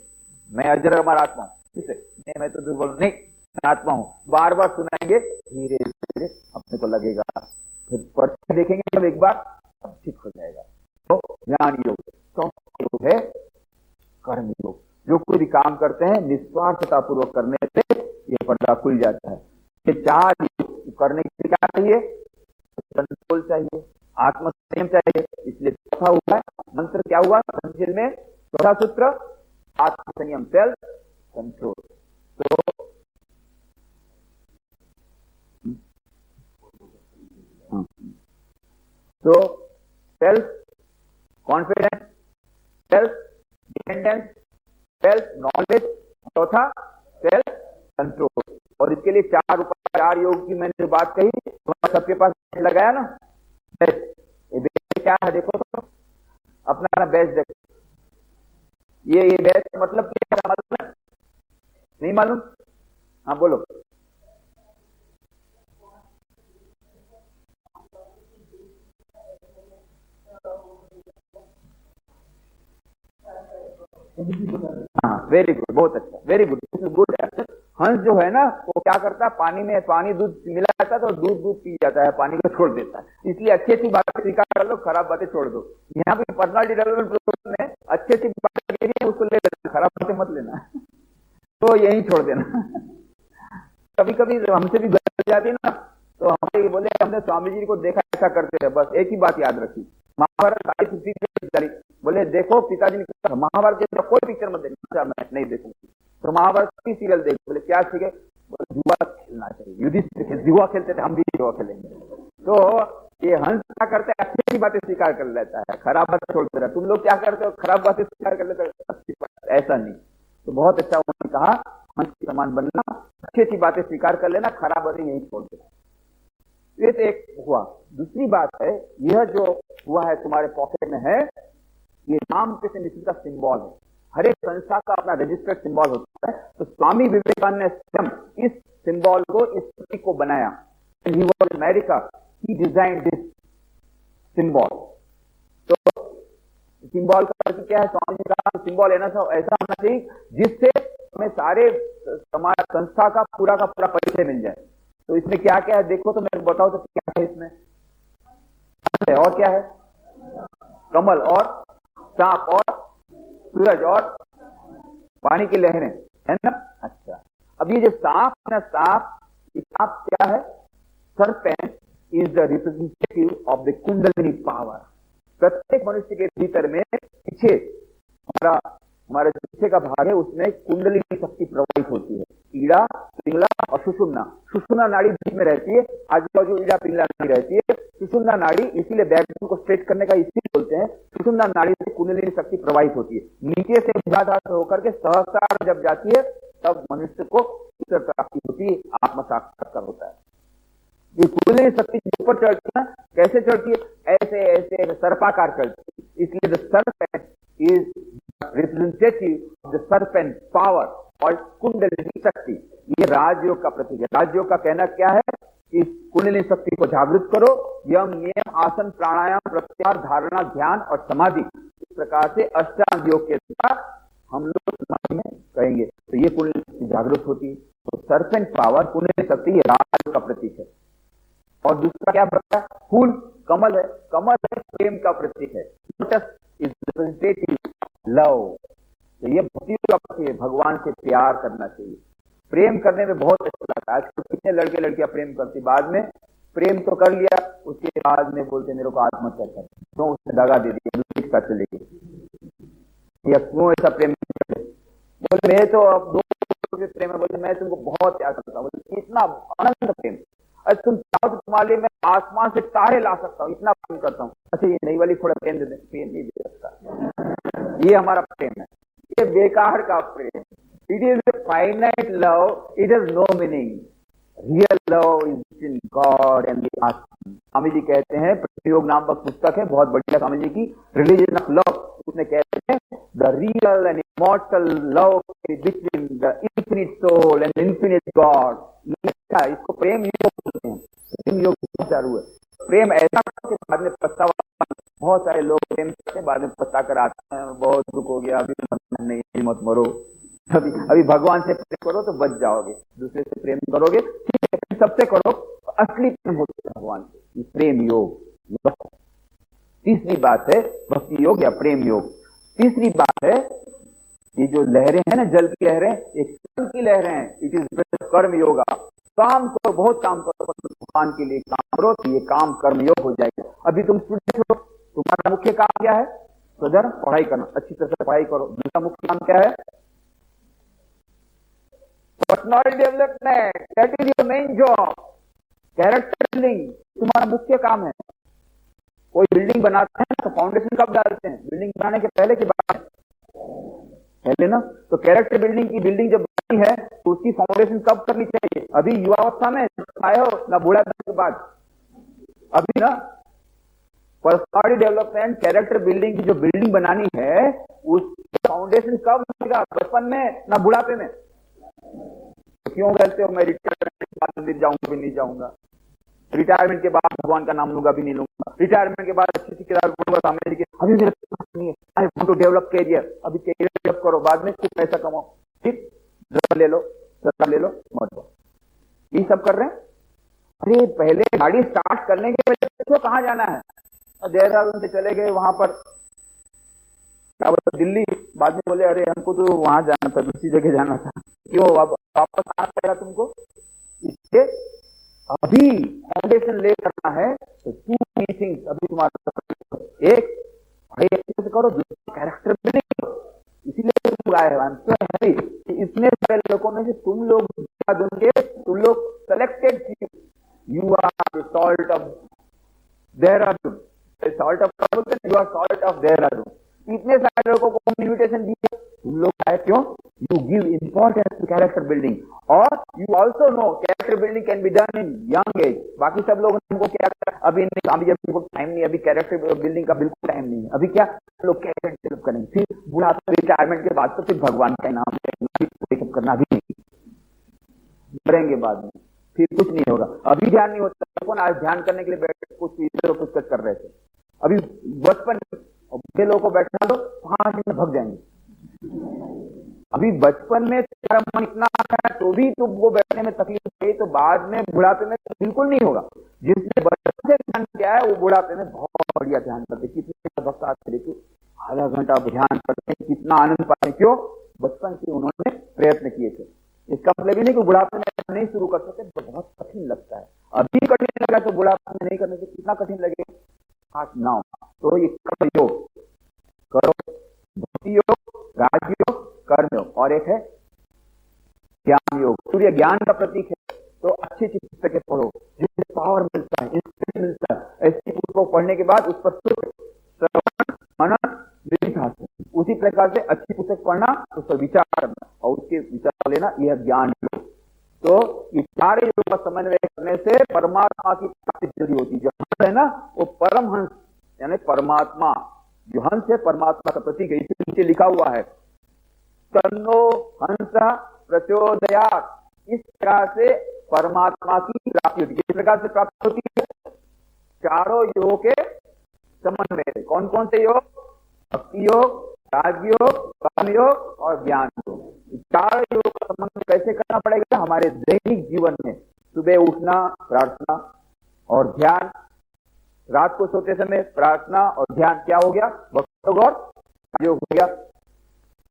मैं अजर अमर आत्मा हूं, फिर से नहीं मैं तो दुर्बल हूं, नहीं मैं आत्मा हूं। बार बार सुनाएंगे, धीरे धीरे अपने को लगेगा, फिर पर्चे देखेंगे जब एक बार, अब ठीक हो जाएगा। तो ज्ञान योग। चौथा योग है कर्म योग, जो कोई भी काम करते हैं निस्वार्थता पूर्वक करने से यह पर्दा खुल जाता है। ये 4 योग करने के लिए क्या चाहिए? कंट्रोल चाहिए, आत्म संयम चाहिए। इसलिए चौथा हुआ मंत्र, क्या हुआ पंचशील में? चौथा सूत्र आत्म संयम, सेल्फ कंट्रोल। तो self confidence, self dependence, self knowledge, चौथा सेल्फ कंट्रोल। और इसके लिए 4 उपाय, 4 योग की मैंने जो बात कही, तुम्हारे सबके पास लगाया ना, बेस्ट क्या है देखो तो, अपना बेस्ट देखो। ये बेस्ट मतलब क्या है? मतलब नहीं मालूम? हाँ बोलो। हाँ वेरी गुड, बहुत अच्छा, वेरी गुड, गुड। हंस जो है ना वो क्या करता है, पानी में पानी दूध मिला जाता है तो दूध दूध पी जाता है, पानी को छोड़ देता है। इसलिए अच्छी अच्छी बातें स्वीकार कर लो, खराब बातें छोड़ दो। यहाँ पे पर्सनालिटी डेवलपमेंट प्रोग्राम में अच्छी अच्छी बातें उसको ले लेना, खराब बातें मत लेना, तो यही छोड़ देना। कभी कभी हमसे भी गलती जाती है ना, तो हमें बोले हमने स्वामी जी को देखा ऐसा करते हैं, बस एक ही बात याद रखी, महाभारत बोले देखो पिताजी ने कहा महाभारत के कोई पिक्चर मत देखना, मैं नहीं देखूंगी। तो महाभारत की सीरियल देख, बोले क्या सीखे? बोले जुआ खेलना चाहिए, युधिष्ठिर जुआ खेलते थे, हम भी जुआ खेलेंगे। तो ये हंस क्या करते हैं, अच्छी बातें स्वीकार कर लेता है, खराब बातें छोड़ देता है। तुम लोग क्या करते हो, खराब बातें स्वीकार कर लेते हो, अच्छी बात ऐसा नहीं। तो बहुत अच्छा उन्होंने कहा, हंस के समान बनना, अच्छी अच्छी बातें स्वीकार कर लेना, खराब बातें यही छोड़ देना। ये तो एक हुआ। दूसरी बात है, यह जो हुआ है तुम्हारे पॉकेट में है, ये रामकृष्ण मिशन का सिंबल है। हर एक संस्था का अपना रजिस्टर्ड सिंबल होता है। तो स्वामी विवेकानंद ने स्वयं इस सिंबल को, इस प्रतीक को बनाया। He was in America, he designed this symbol. तो सिंबल का अर्थ क्या है? स्वामी जी का सिंबल ऐसा होना चाहिए जिससे हमें सारे समाज संस्था का पूरा परिचय मिल जाए। तो इसमें क्या क्या है देखो तो मेरे को बताओ तो क्या है इसमें? और क्या है? कमल और सांप और सूरज और पानी की लहरें, है ना? अच्छा, अब ये जो सांप है ना, सांप क्या है? Serpent is the representative of the Kundalini power. प्रत्येक मनुष्य के भीतर में पीछे हमारा जो पीछे का भाग है उसमें कुंडलिनी शक्ति प्रवाहित होती है। ईड़ा, पिंगला और सुषुम्ना नाड़ी बीच में रहती है, आजू बाजू ईड़ा पिंगला नाड़ी रहती है। सुषुम्ना नाड़ी इसीलिए बैक को स्ट्रेट करने का इसीलिए बोलते हैं, सुषुम्ना नाड़ी से कुंडलिनी शक्ति प्रवाहित होती है। नीचे से मूलाधार होकर के सहस्रार जब जाती है तब मनुष्य को ईश्वर प्राप्ति होती है, आत्म साक्षात्कार होता है। ये कुंडलिनी शक्ति ऊपर चढ़ती है, कैसे चढ़ती है? ऐसे ऐसे सर्पाकार चढ़ती है। इसलिए the serpent is representative the serpent power और कुंडलिनी शक्ति। ये राजयोग का प्रतीक है। राजयोग का कहना क्या है? इस कुंडलिनी शक्ति को जागृत करो। यम, नियम, आसन, प्राणायाम, प्रत्याहार, धारणा, ध्यान और समाधि, इस प्रकार से अष्टांग योग के द्वारा हम लोग समाधि में कहेंगे तो ये कुंडलिनी जागृत होती है। तो सर्पेंट पावर, कुंडलिनी शक्ति, ये राजयोग का प्रतीक है। और दूसरा क्या बताया? फूल कमल है। कमल है प्रेम का प्रतीक है। Lotus is representative love. तो ये भक्ति का प्रतीक है, भगवान से प्यार करना चाहिए। प्रेम करने में बहुत अच्छा लगता है। आजकल कितने लड़के लड़कियां प्रेम करती, बाद में प्रेम तो कर लिया, उसके बाद में बोलते मेरे को आत्महत्या कर, तो उसने दगा दे दिया, दूसरी का चले गए। या क्यों ऐसा प्रेम करते? बोले मैं तो अब दो प्रेम है, बोले मैं तुमको बहुत प्यार करता हूँ, इतना आनंद प्रेम, अरे तुम चाहो तो तुम्हारे मैं आसमान से तारे ला सकता हूँ, इतना प्रेम करता हूँ। अच्छा ये नई वाली थोड़ा प्रेम दे दे, प्रेम नहीं दे सकता, ये हमारा प्रेम है, ये बेकार का प्रेम। It is a finite love, it is no meaning. Real love is in God and the atma. Swami जी कहते हैं, प्रयोग नामक पुस्तक है बहुत बढ़िया स्वामी जी की, रिलीजन ऑफ लव, उसमें कहते हैं the real and immortal love between the infinite soul and infinite God. इसको प्रेम योग बोलते हैं। प्रेम योग बहुत चालू है। प्रेम ऐसा के बाद में पछतावा, बहुत सारे लोग प्रेम करते हैं बाद में पछता कर आते हैं, बहुत दुख हो गया, अभी नहीं मत मरो, अभी भगवान से प्रेम करो तो बच जाओगे, दूसरे से प्रेम करोगे ठीक है, सबसे करो तो असली प्रेम होता है भगवान से। प्रेम योग। तीसरी बात है भक्ति योग या प्रेम योग। तीसरी बात है ये जो लहरें हैं ना, जल की लहरें, एक कर्म की लहरें हैं। इट इज कर्म योगा। काम करो, बहुत काम करो, भगवान के लिए काम करो तो ये काम कर्म योग हो जाएगा। अभी तुम स्टूडेंट हो, तुम्हारा मुख्य काम क्या है? सदर पढ़ाई करना, अच्छी तरह से पढ़ाई करो। दूसरा मुख्य काम क्या है? Personal development, that is your main job. Character building तुम्हारा मुख्य काम है। कोई बिल्डिंग बनाते हैं तो फाउंडेशन कब डालते हैं? बिल्डिंग बनाने के पहले के बाद? पहले ना। तो कैरेक्टर बिल्डिंग की बिल्डिंग जब बनी है तो उसकी फाउंडेशन कब करनी चाहिए? अभी युवावस्था में आए हो ना बुढ़ापे के बाद? अभी ना। पर्सनालिटी डेवलपमेंट, कैरेक्टर बिल्डिंग की जो बिल्डिंग बनानी है उसकी फाउंडेशन कब लगेगा? बचपन में ना बुढ़ापे में? क्यों कहते हो मैं रिटायरमेंट के बाद मंदिर जाऊंगा भी नहीं जाऊंगा, रिटायरमेंट के बाद भगवान का नाम लूंगा भी नहीं लूंगा, रिटायरमेंट के बाद अच्छी सी किताब पढ़ूंगा सामने की, अभी मेरे पास नहीं है, I want to develop career. अभी कैरियर डेवलप करो, बाद में कुछ पैसा कमाओ, ठीक, ड्रग ले लो, मत ये सब कर रहे हैं। अरे पहले गाड़ी स्टार्ट करने के पहले तो कहाँ जाना है? देहरादून से चले गए वहां पर क्या बोला दिल्ली, बाद में बोले अरे हमको तो वहां जाना था, दूसरी जगह जाना था। क्यों अब वापस आना पड़ेगा तुमको? इसके अभी फाउंडेशन ले करना है तो टू थिंग्स अभी तुम्हारा, एक पढ़ाई अच्छे से करो, दूसरा कैरेक्टर बिल्डिंग करो। इसीलिए तुम आए हैं इतने सारे लोगों में से तुम लोग selected, you are the salt of Dehradun, salt of you are salt of Dehradun. इतने सारे लोगों को इन्विटेशन दिया, तुम लोग आए क्यों? You give importance to character building, और you also know character building can be done in young age. बाकी सब लोग हमको क्या अभी टाइम नहीं, अभी कैरेक्टर बिल्डिंग का बिल्कुल टाइम नहीं है। अभी क्या लोग कैरेक्टर डेवलप करेंगे, फिर बुढ़ापे रिटायरमेंट के बाद तो फिर भगवान का नाम करना भी नहीं करेंगे बाद में। फिर कुछ नहीं होगा। अभी ध्यान नहीं होता, कौन आज ध्यान करने के लिए बैठ कुछ इधर कुछ कर रहे थे। अभी बचपन बड़े लोगों को बैठा दो 5 मिनट भग जाएंगे। अभी बचपन में तेरा मन इतना आता है तो भी तुमको बैठने में तकलीफ हुई, तो बाद में बुढ़ापे में तो बिल्कुल नहीं होगा। जिसने बचपन से ध्यान किया है वो बुढ़ापे में बहुत बढ़िया ध्यान करते। कितने भक्त आते देखिए, आधा घंटा ध्यान करते हैं, कितना आनंद पाते। क्यों? बचपन से उन्होंने प्रयत्न किए थे। इसका मतलब ये नहीं कि बुढ़ापे में नहीं शुरू कर सकते, तो बहुत कठिन लगता है। अभी कठिन लगा तो बुढ़ापे में नहीं करने से कितना कठिन लगेगा। 8-9 तो ये कर्म योग करो, भक्ति योग, राजयोग, कर्म योग, और एक है ज्ञान योग। सूर्य ज्ञान का प्रतीक है, तो अच्छी अच्छी पुस्तकें पढ़ो जिससे पावर मिलता है, इंस्पिरेशन मिलता है। ऐसी पुस्तकों पढ़ने के बाद उस पर श्रवण मनन विचार, उसी प्रकार से अच्छी पुस्तक पढ़ना, उस पर विचार करना और उसके विचार लेना, यह ज्ञान योग। तो ये चार योग का समन्वय करने से परमात्मा की प्राप्ति जरूरी होती है। जो हंस है ना, वो परमहंस यानी परमात्मा, जो हंस है परमात्मा का प्रतीक है। इसके नीचे लिखा हुआ है तन्नो हंस प्रचोदयात्। इस तरह से परमात्मा की प्राप्ति होती है। किस प्रकार से प्राप्ति होती है? चारों योग के समन्वय से। कौन कौन से योग? भक्ति योग, राजयोग, कर्म योग और ज्ञान योग। चार योग का समन्वय कैसे करना पड़ेगा? हमारे दैनिक जीवन में सुबह उठना, प्रार्थना और ध्यान, रात को सोते समय प्रार्थना और ध्यान, क्या हो गया? भक्ति योग और योग हो गया।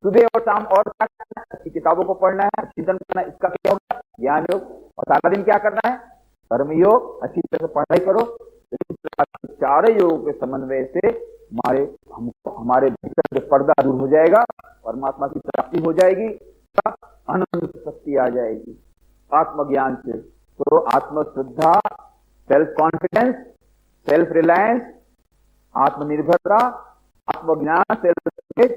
सुबह और शाम और क्या करना है? अच्छी किताबों को पढ़ना है, चिंतन करना है, इसका क्या होगा? ज्ञान योग। और सारा दिन क्या करना है? कर्म योग, अच्छी तरह से पढ़ाई करो। चार योग के समन्वय से हमारे भीतर पर्दा दूर हो जाएगा, परमात्मा की प्राप्ति हो जाएगी, अनंत शक्ति आ जाएगी आत्मज्ञान से। तो आत्मश्रद्धा, सेल्फ कॉन्फिडेंस, सेल्फ रिलायंस, आत्मनिर्भरता, आत्मज्ञान, सेल्फ,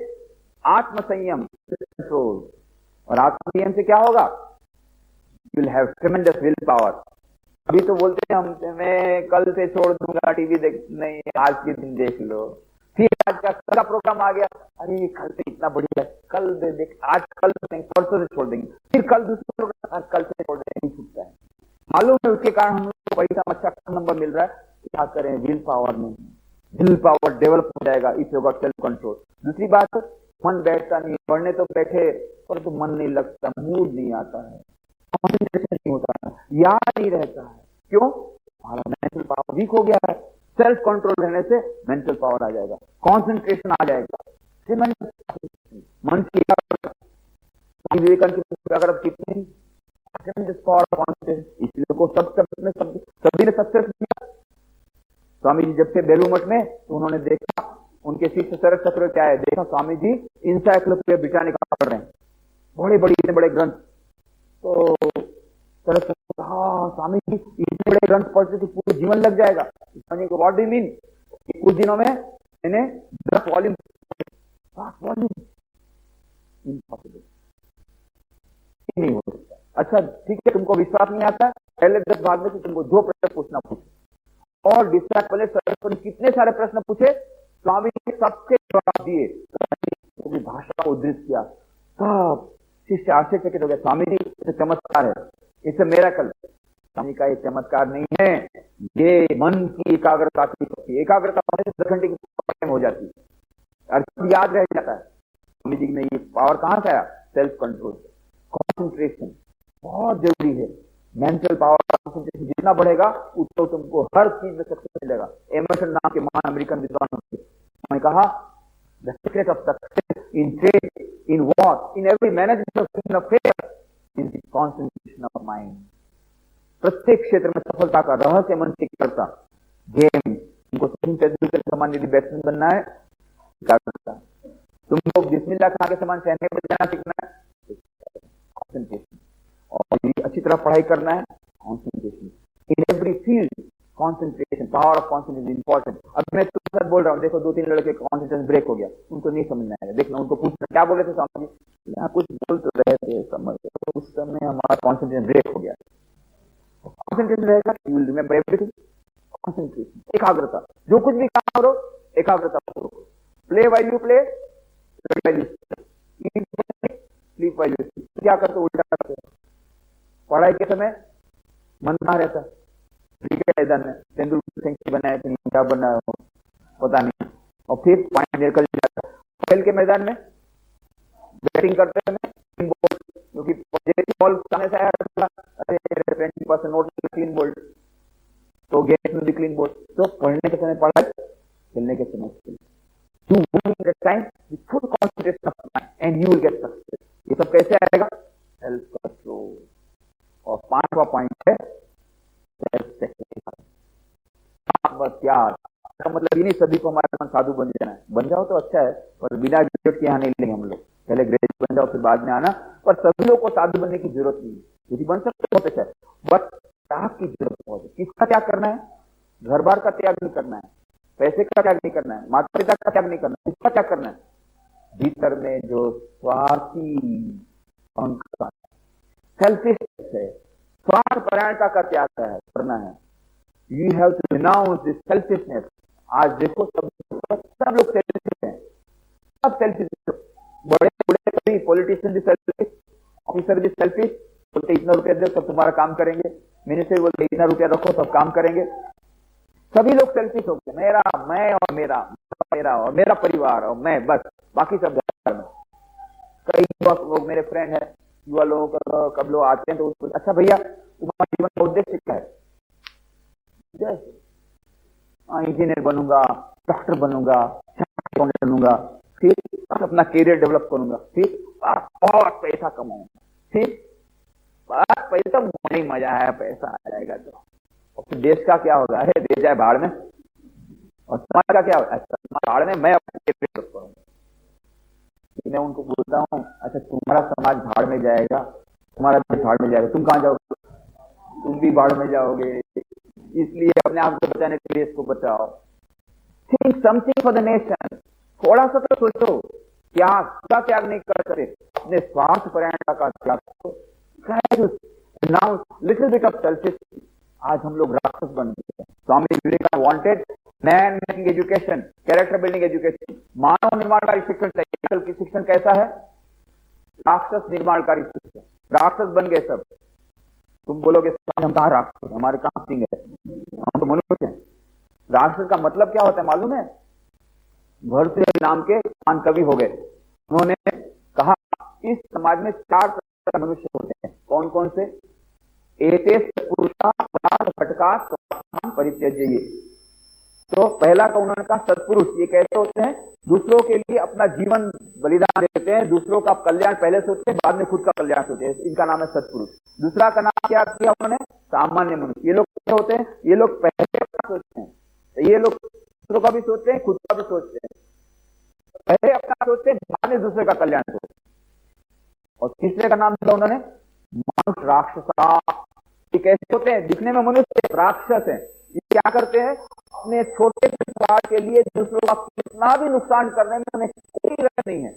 आत्मसंयम, कंट्रोल। और आत्मसंयम से क्या होगा? You will have ट्रेमेंडस will power. अभी तो बोलते हैं हम, मैं कल से छोड़ दूंगा टीवी देख, नहीं आज के दिन देख लो। फिर आज का प्रोग्राम आ गया, अरे कल से इतना बढ़िया, कल देख, आज कल परसों से छोड़ देंगे, फिर कल दूसरा प्रोग्राम, आज कल से छोड़ देंगे, नहीं छूटता है। मालूम है उसके कारण हम लोग को पैसा अच्छा नंबर मिल रहा है, क्या करें? विल पावर नहीं, विल पावर डेवलप हो जाएगा if you got self control. दूसरी बात, मन बैठता नहीं, पढ़ने तो बैठे पर तो मन नहीं लगता, मूड नहीं आता है, कॉन्सेंट्रेशन नहीं होता है, याद नहीं रहता है। क्यों? हमारा मेंटल पावर वीक हो गया है। सेल्फ कंट्रोल रहने से मेंटल पावर आ जाएगा, कंसंट्रेशन आ जाएगा, मन की विवेकानंद की अगर आप कितनी इसलिए को सभी ने सक्सेस किया। स्वामी जी जब थे बेलू मठ में तो उन्होंने देखा उनके शिष्य शरद चक्र क्या है, देखा स्वामी जी इंसाइक्लोपीडिया ब्रिटानिका पढ़ रहे हैं, बड़े बड़े इतने बड़े ग्रंथ। तो शरद चक्र कहा, स्वामी जी इतने बड़े ग्रंथ पढ़ते तो पूरे जीवन लग जाएगा। स्वामी को व्हाट डू यू मीन? कुछ दिनों में मैंने 10 वॉल्यूम इम्पॉसिबल, नहीं हो सकता। अच्छा ठीक है, तुमको विश्वास नहीं आता, पहले 10 भाग में तुमको जो प्रश्न पूछना पूछो। और डिस्ट्रैक्ट पहले सर कितने सारे प्रश्न पूछे, स्वामी ने सबके जवाब दिए, भाषा को उद्धृत किया, सब शिष्य आश्चर्यचकित हो गया। स्वामी जी ये चमत्कार है, इसे मेरेकल। स्वामी का ये चमत्कार नहीं है, ये मन की एकाग्रता की शक्ति। एकाग्रता 10 घंटे की हो जाती है, अर्थ याद रह जाता है। स्वामी जी ने ये पावर कहां से आया? सेल्फ कंट्रोल, कॉन्सेंट्रेशन बहुत जरूरी है। मेंटल पावर, कॉन्सेंट्रेशन जितना बढ़ेगा उतना तुमको हर चीज में सक्सेस मिलेगा। एमर्सन नाम के महान अमेरिकन विद्वान उन्होंने कहा, the secret of success in trade, in war, in every management of affair is the concentration of mind. प्रत्येक क्षेत्र में सफलता का रहस्य मन की करता। गेम, तुमको सचिन तेंदुलकर के समान यदि बैट्समैन बनना है, क्या करता? तुमको बिस्मिल्लाह खान के समान सहने बजाना सीखना है, कॉन्सेंट्रेशन। और अच्छी तरह पढ़ाई करना है, concentration. In every field concentration, power of concentration important. अब मैं तुमसे बोल रहा हूँ, देखो 2-3 लड़के कॉन्सेंट्रेशन ब्रेक हो गया, उनको नहीं समझ में आएगा। देखना, उनको पूछना क्या बोले थे स्वामी जी, यहाँ कुछ बोल तो रहे थे, समझ उस समय हमारा कॉन्सेंट्रेशन ब्रेक हो गया। कॉन्सेंट्रेशन रहेगा, you will remember everything. Concentration, एकाग्रता, जो कुछ भी काम करो एकाग्रता करो। Play while you play, sleep while you sleep. क्या करते हो? उल्टा करते हो। पढ़ाई के समय मन कहाँ रहता है? क्रिकेट मैदान में तेंदुलकर सेंचुरी बनाया कि नहीं, क्या बना पता नहीं, और फिर पॉइंट निकल जाता है। खेल के मैदान में बैटिंग करते समय क्लीन बोल्ड, क्योंकि जैसे बॉल सामने से आया, अरे 20% नोट क्लीन बोल्ड, तो गेट में भी क्लीन बोल्ड। तो पढ़ने के समय पढ़ाई, खेलने के समय you will get time with full concentration of mind and you will get success। ये सब कैसे आएगा? Self control. और 5वां पॉइंट है सेल्फ सैक्रिफाइस, त्याग। इसका मतलब ये नहीं सभी को हमारे मन साधु बन जाना है, बन जाओ तो अच्छा है, पर बिना ग्रेजुएट के यहाँ नहीं लेंगे हम लोग। पहले ग्रेजुएट बन जाओ फिर बाद में आना, पर सभी लोग को साधु बनने की जरूरत नहीं है। यदि बन सकते बहुत अच्छा है, बट त्याग की जरूरत बहुत है। किसका त्याग करना है? घर बार का त्याग नहीं करना है, पैसे का त्याग नहीं करना है, माता पिता का त्याग नहीं करना है, इसका त्याग करना है। भीतर में जो स्वार्थी अहंकार, सेल्फिश है, स्वार्थ परायणता का त्याग करना है। You have to renounce this selfishness. आज देखो सब लोग सेल्फिश हैं, सब सेल्फिश, बड़े बड़े सभी पॉलिटिशियन भी सेल्फिश, ऑफिसर भी सेल्फिश, बोलते इतना रुपया दो सब तुम्हारा काम करेंगे, मिनिस्टर बोलते इतना रुपया रखो सब काम करेंगे। सभी लोग सेल्फिश हो गए, मेरा, मैं और मेरा, मेरा और मेरा परिवार और मैं, बस बाकी सब घर में। कई युवा लोग मेरे फ्रेंड है, युवा लोग कब लोग आते हैं तो अच्छा भैया तुम्हारा जीवन का उद्देश्य क्या है? इंजीनियर बनूंगा, डॉक्टर बनूंगा, बनूंगा, फिर अपना करियर डेवलप करूंगा, फिर बहुत पैसा कमाऊंगा, फिर बस पैसा नहीं मजा है, पैसा आ जाएगा तो, और फिर देश का क्या होगा? अरे देश जाए भाड़ में, और समाज का क्या होगा? भाड़ में, मैं अपना करियर डेवलप करूंगा। मैं उनको बोलता हूँ अच्छा तुम्हारा समाज भाड़ में जाएगा, तुम्हारा देश भाड़ में जाएगा, तुम कहां जाओगे? तुम भी भाड़ में जाओगे। इसलिए अपने आप को बचाने के लिए इसको बचाओ। Think something for the nation. थोड़ा सा तो सोचो, त्याग नहीं कर सकते, अपने स्वार्थ परायणता का त्याग करो। Now little bit of selfish. आज हम लोग राक्षस बन गए। Swami Vivekananda wanted man making education, character building education, मानव निर्माणकारी शिक्षण चाहिए। की शिक्षण कैसा है? राक्षस निर्माणकारी शिक्षण। राक्षस बन गए सब। तुम बोलोगे हम कहां राक्षस, हमारे कहां सिंह है, हम तो मनुष्य हैं। राक्षस का मतलब क्या होता है मालूम है? भरतृहरि नाम के महान कवि हो गए, उन्होंने कहा इस समाज में 4 तरह के मनुष्य होते हैं। कौन कौन से? एतेस पुरुषा फटका परित्यज्य। तो पहला का उन्होंने कहा सत्पुरुष। ये कैसे होते हैं? दूसरों के लिए अपना जीवन बलिदान देते हैं, दूसरों का कल्याण पहले सोचते हैं, बाद में खुद का कल्याण सोचते हैं, इनका नाम है सत्पुरुष। दूसरा का नाम क्या किया उन्होंने? सामान्य मनुष्य। ये लोग क्या होते हैं? ये लोग पहले अपना सोचते हैं, ये लोग दूसरों का भी सोचते हैं, खुद का भी सोचते हैं। पहले अपना सोचते हैं, बाद में दूसरे का कल्याण सोचते हैं। और तीसरे का नाम दिया उन्होंने मानुष राक्षसा। ये कैसे होते हैं? दिखने में मनुष्य, राक्षस है। ये क्या करते हैं? अपने छोटे स्वार्थ के लिए दूसरों का कितना भी नुकसान करने में उन्हें कोई रस नहीं है।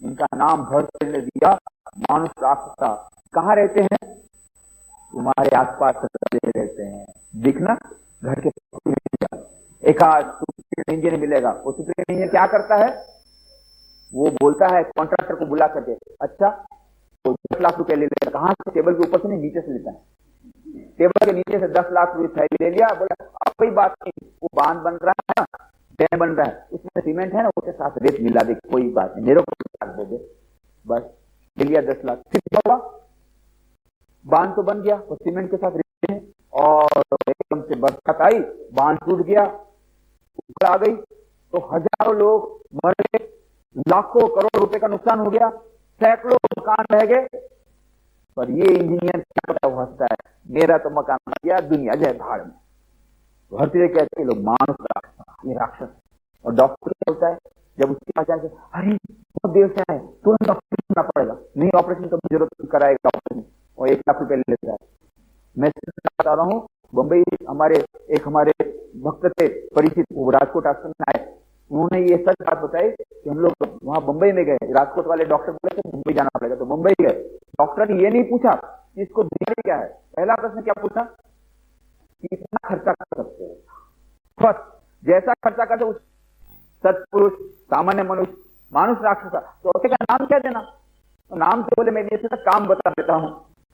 इनका नाम भरतृहरि ने दिया मानुष राक्षसा। कहां रहते हैं? तुम्हारे आसपास रहते हैं। दिखना घर के एक सुप्रीम इंजीनियर मिलेगा, वो सुप्रीम इंजीनियर क्या करता है? वो बोलता है कॉन्ट्रैक्टर को बुला करके, अच्छा तो 10 लाख रुपए ले लेगा। कहां से? टेबल के ऊपर से नहीं, नीचे से लेता है। टेबल के नीचे से 10 लाख रुपए थैली ले लिया, बोला अब कोई बात नहीं, वो बांध बन रहा है ना, डैम बन रहा है, उसमें सीमेंट है ना, उसके साथ रेत मिला दे, कोई बात नहीं, मेरे को दे दे, बस ले लिया 10 लाख। फिर क्या हुआ? बांध तो बन गया, वो सीमेंट के साथ रेत है, और एकदम से बरसात आई, बांध टूट गया, ऊपर आ गई, तो हजारों लोग मर गए, लाखों करोड़ रुपए का नुकसान हो गया, सैकड़ों मकान रह गए। पर ये इंजीनियर क्या पता, वो हंसता है, मेरा तो मकान बन गया, दुनिया जाए भाड़ में। भरतृहरि कहते हैं लोग मानुष राक्षस, ये राक्षस। और डॉक्टर क्या होता है? जब उसकी पहचान से अरे बहुत देर से आए, तुरंत ऑपरेशन करना पड़ेगा, नहीं ऑपरेशन तो जरूरत कराएगा ऑपरेशन, और 1 लाख रुपए ले लेता है। मैं बता रहा हूँ, बंबई हमारे भक्त थे परिचित, वो राजकोट आश्रम में आए, उन्होंने ये सच बात बताई कि हम लोग वहां बंबई में गए, राजकोट वाले डॉक्टर बोले थे मुंबई जाना पड़ेगा, तो मुंबई गए। डॉक्टर ने ये नहीं पूछा कि इसको बीमारी क्या है, पहला प्रश्न क्या पूछा? कितना खर्चा कर सकते हो? बस जैसा खर्चा करते उस सत्पुरुष, सामान्य मनुष्य, मानुष राक्षसा। तो उसका नाम क्या देना? तो नाम से बोले मैं ये काम बता देता हूं,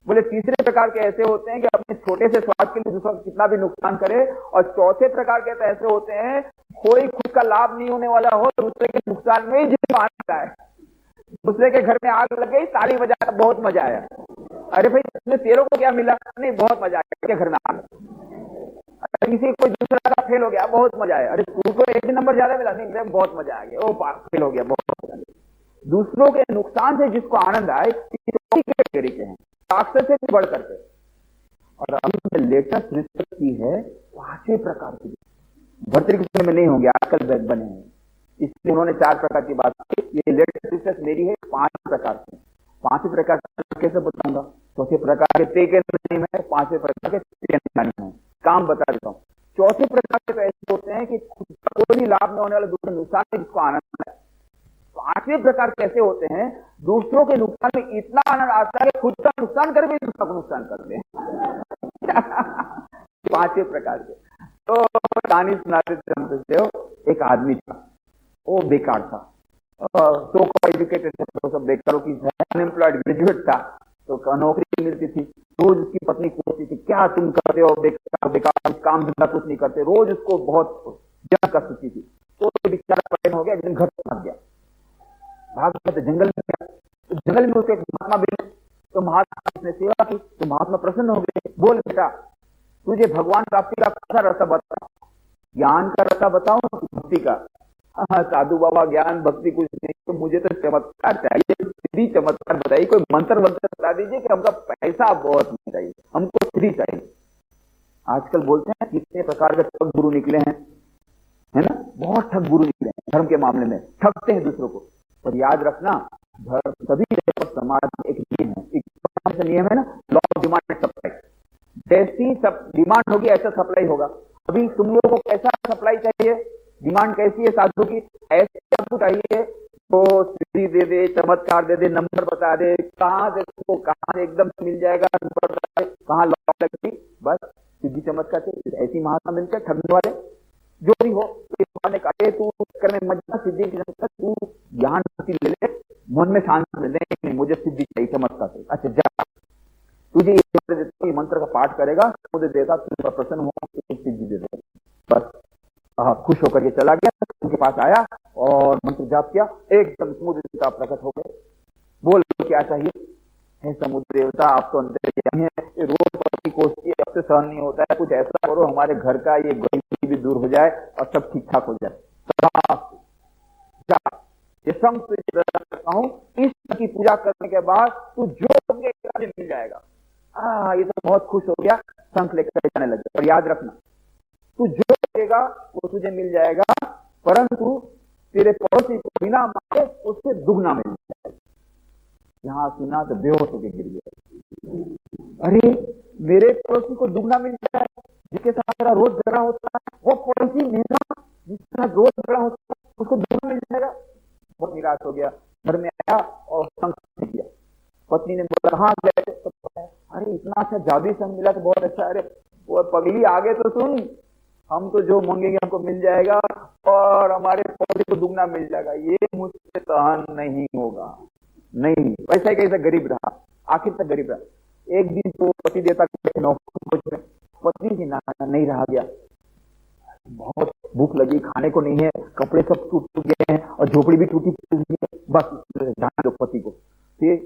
बोले तीसरे प्रकार के ऐसे होते हैं कि अपने छोटे से स्वार्थ के लिए दूसरा कितना भी नुकसान करे, और चौथे प्रकार के तो ऐसे होते हैं कोई खुद का लाभ नहीं होने वाला हो, दूसरे के नुकसान में ही जिसको आनंद आए। दूसरे के घर में आग लग गई, ताली बजाया, बहुत मजा आया। अरे भाई इसमें तेरे को क्या मिला? नहीं, बहुत मजा आया के घर में आग। किसी कोई दूसरा का फेल हो गया, बहुत मजा आया। अरे तू को एक नंबर ज्यादा मिला, नहीं बहुत मजा आ गया, वो फेल हो गया, बहुत मजा आया। दूसरों के नुकसान से जिसको आनंद आए, कैटेगरी के हैं, राक्षस से बढ़ करके। और अभी लेटेस्ट रिसर्च की है 5 प्रकार की, भर्तृ के समय में नहीं होंगे, आजकल बने हैं, इसलिए उन्होंने 4 प्रकार की बात की। ये लेटेस्ट रिसर्च मेरी है 5 प्रकार की। 5 प्रकार कैसे बताऊंगा? चौथे प्रकार के ते के नहीं है, 5 प्रकार के ते नहीं है, काम बता देता हूँ। चौथे प्रकार के ऐसे होते हैं कि कोई भी लाभ में होने वाला दूसरे नुकसान है जिसको आनंद है। 5वें प्रकार कैसे होते हैं? दूसरों के नुकसान में इतना आनंद आता है कि खुद का नुकसान कर भी दूसरा को नुकसान कर दे। 5वें प्रकार के। तो कहानी सुनाते थे, एक आदमी था, वो बेकार था, तो एजुकेटेड था, तो सब बेकारों की अनएम्प्लॉयड ग्रेजुएट था, तो नौकरी मिलती थी। रोज उसकी पत्नी पूछती थी क्या तुम करते हो, बेकार बेकार, काम धंधा कुछ नहीं करते, रोज उसको बहुत जंग कर सकती थी। तो बेचारा परेशान हो गया, एक दिन घर भाग गया, तो जंगल में गया। तो जंगल में उसके महात्मा मिले, तो महात्मा ने सेवा की, तो महात्मा प्रसन्न हो गए। बोल बेटा, तुझे भगवान प्राप्ति का कैसा रास्ता बता, ज्ञान का रास्ता बताओ भक्ति का? साधु बाबा ज्ञान भक्ति कुछ नहीं, तो मुझे तो चमत्कार चाहिए, सीधी चमत्कार बताइए, कोई मंत्र वंत्र बता दीजिए कि हमका पैसा बहुत नहीं चाहिए, हमको फ्री चाहिए। आजकल बोलते हैं कितने प्रकार के ठग गुरु निकले हैं, है ना, बहुत ठग गुरु निकले हैं धर्म के मामले में, ठगते हैं दूसरों को। पर याद रखना, सभी समाज में एक नियम है, एक नियम है ना, law of demand and supply. जैसी सब डिमांड होगी ऐसा सप्लाई होगा। अभी तुम लोगों को कैसा सप्लाई चाहिए, डिमांड कैसी है साधु की, ऐसे साधु चाहिए तो सिद्धि दे दे, चमत्कार दे दे, नंबर बता दे, कहां से उसको कहां से एकदम मिल जाएगा, नंबर बता दे, कहां लॉक लगती, बस सिद्धि चमत्कार से। ऐसी महात्मा मिलकर ठगने वाले जो भी हो, कहे तू चक्कर में मत जा, सिद्धि तू ज्ञान ले ले, मन में शांति ले, नहीं मुझे सिद्धि चाहिए चमत्कार से। अच्छा जा, तुझे ये मंत्र का पाठ करेगा, मुझे देगा, तुझे प्रसन्न हो, सिद्धि दे दे। बस खुश होकर के चला गया, उनके पास आया और मंत्र जाप किया, एकदम समुद्र देवता प्रकट हो गए। बोल क्या चाहिए? हे समुद्र देवता, आप तो अंतर्यामी हैं, रोज पति कोसती है, अब से सहन नहीं होता है, कुछ ऐसा करो हमारे घर का ये गरीबी भी दूर हो जाए और सब ठीक ठाक हो जाए। ये संत करता हूँ, ईश्वर की पूजा करने के बाद तू जो मिल जाएगा। ये तो बहुत खुश हो गया, शंख लेकर जाने लगे। और याद रखना, तू जो देगा वो तुझे मिल जाएगा, परंतु तेरे पड़ोसी को बिना मांगे उससे दुगना मिल जाएगा। यहां सुना तो बेहोश होकर गिर गया। अरे मेरे पड़ोसी को दुगना मिल जाए, जिसके साथ मेरा रोज झगड़ा होता है, वो पड़ोसी मेरा जिसके साथ रोज झगड़ा होता है उसको दुगना मिल जाएगा। बहुत निराश हो गया, घर में आया और संग किया। पत्नी ने बोला कहां गए? तो अरे इतना अच्छा जादुई संग मिला तो बहुत अच्छा। अरे वो पगली, आगे तो सुन, हम तो जो मांगेंगे हमको मिल जाएगा और हमारे पौधे को दुगना मिल जाएगा, ये मुझसे सहन नहीं होगा। नहीं, वैसा ही कैसा गरीब रहा, आखिर तक गरीब रहा। एक दिन तो पति देता नौकरी, पत्नी की नहीं रहा गया, बहुत भूख लगी, खाने को नहीं है, कपड़े सब टूट गए हैं और झोपड़ी भी टूटी हुई है, बस जाने दो पति को। फिर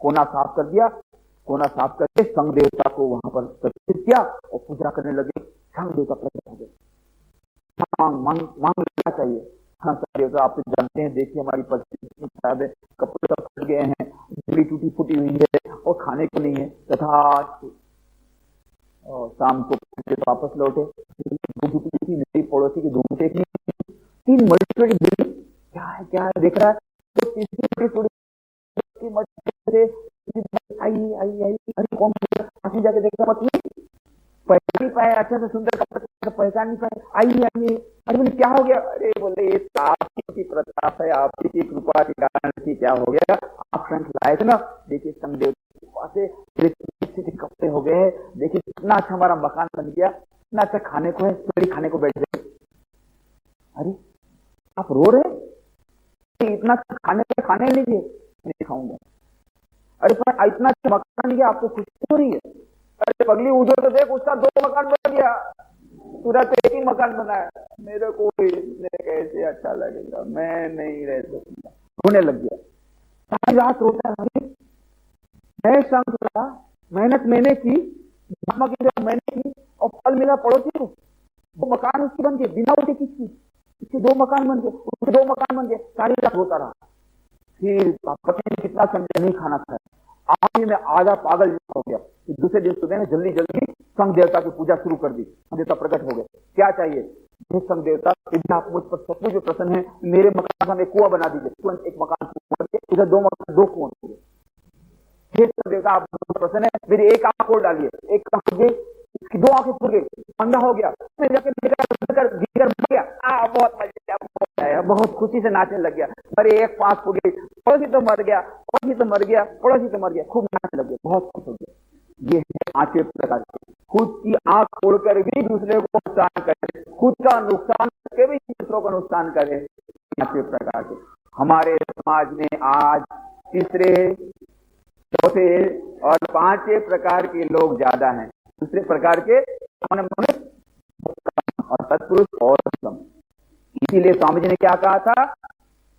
कोना साफ कर दिया, कोना साफ करके संग देवता को वहां पर प्रतिष्ठित किया और पूजा करने लगे। संग देवता प्रकट हो गए, मांग लेना चाहिए। हाँ संग देवता, आप तो जानते हैं, देखिए हमारी परिस्थिति खराब है, कपड़े सब फट गए हैं, झोपड़ी टूटी फूटी हुई है और खाने को नहीं है तथा। शाम को वापस लौटे, मेरी पड़ोसी की धूम देखनी, 3 मल्टीप्लेट बिल्डिंग, क्या है देख रहा है, तो तीसरी आई, अरे कौन जाके देखा, पत्नी पहचान नहीं पाए, अच्छा से सुंदर कपड़े पहचान नहीं पाए, आई। अरे बोले क्या हो गया? अरे बोले ये आपकी प्रताप है, आपकी कृपा के कारण से क्या हो गया, आप शंख लाए थे ना, देखिए संदेव से कपड़े हो गए, देखिए कितना अच्छा हमारा मकान बन गया, इतना अच्छा खाने को है, थोड़ी खाने को बैठ गए। अरे आप रो रहे, इतना खाने लीजिए, नहीं खाऊंगा। अरे पर इतना मकान लिया, आपको खुशी हो रही है? अरे पगली उधर तो देख, उसका 2 मकान बन गया, पूरा तो एक ही मकान बनाया। मेरे को इसमें कैसे अच्छा लगेगा, मैं नहीं रह सकता। रोने लग गया, सारी रात रोता है। मैं शांत रहा, मेहनत मैंने की, मैंने की, और फल मिला पड़ोसी को। 2 मकान उसके बन गए बिना उसके किसकी, उसके 2 मकान बन गए, उसके 2 मकान बन गए। सारी रात रोता रहा। फिर पति ने कितना समझा, नहीं खाना खाया। आखिर में आधा पागल हो गया। फिर दूसरे दिन सुबह में जल्दी जल्दी संघ देवता की पूजा शुरू कर दी। संघ देवता प्रकट हो गए। क्या चाहिए? संघ देवता, यदि आप मुझ पर सचमुच प्रसन्न है, मेरे मकान में कुआं बना दीजिए। तुरंत एक मकान उधर 2 मकान, 2 कुआं हो गए। हे संघ देवता, आप प्रसन्न है, मेरी एक आंख खोल डालिए। एक आंख खुल गई, इसकी 2 आंखें खुल गई, अंधा हो गया। फिर जाके गया, बहुत मजा, बहुत खुशी से नाचने लग गया। अरे एक पांच खुल गई, पड़ोसी तो मर गया, पड़ोसी तो मर गया, पड़ोसी तो मर गया, खूब नाचने लग गया, बहुत खुश हो गया। ये है 5 प्रकार के। खुद की आंख खोलकर भी दूसरे को नुकसान करे, खुद का नुकसान करके भी दूसरों को नुकसान करे, 5 प्रकार के। हमारे समाज में आज तीसरे, चौथे और 5वें प्रकार के लोग ज्यादा हैं। दूसरे प्रकार के मनुष्य और सत्पुरुष और कम। इसीलिए स्वामी जी ने क्या कहा था,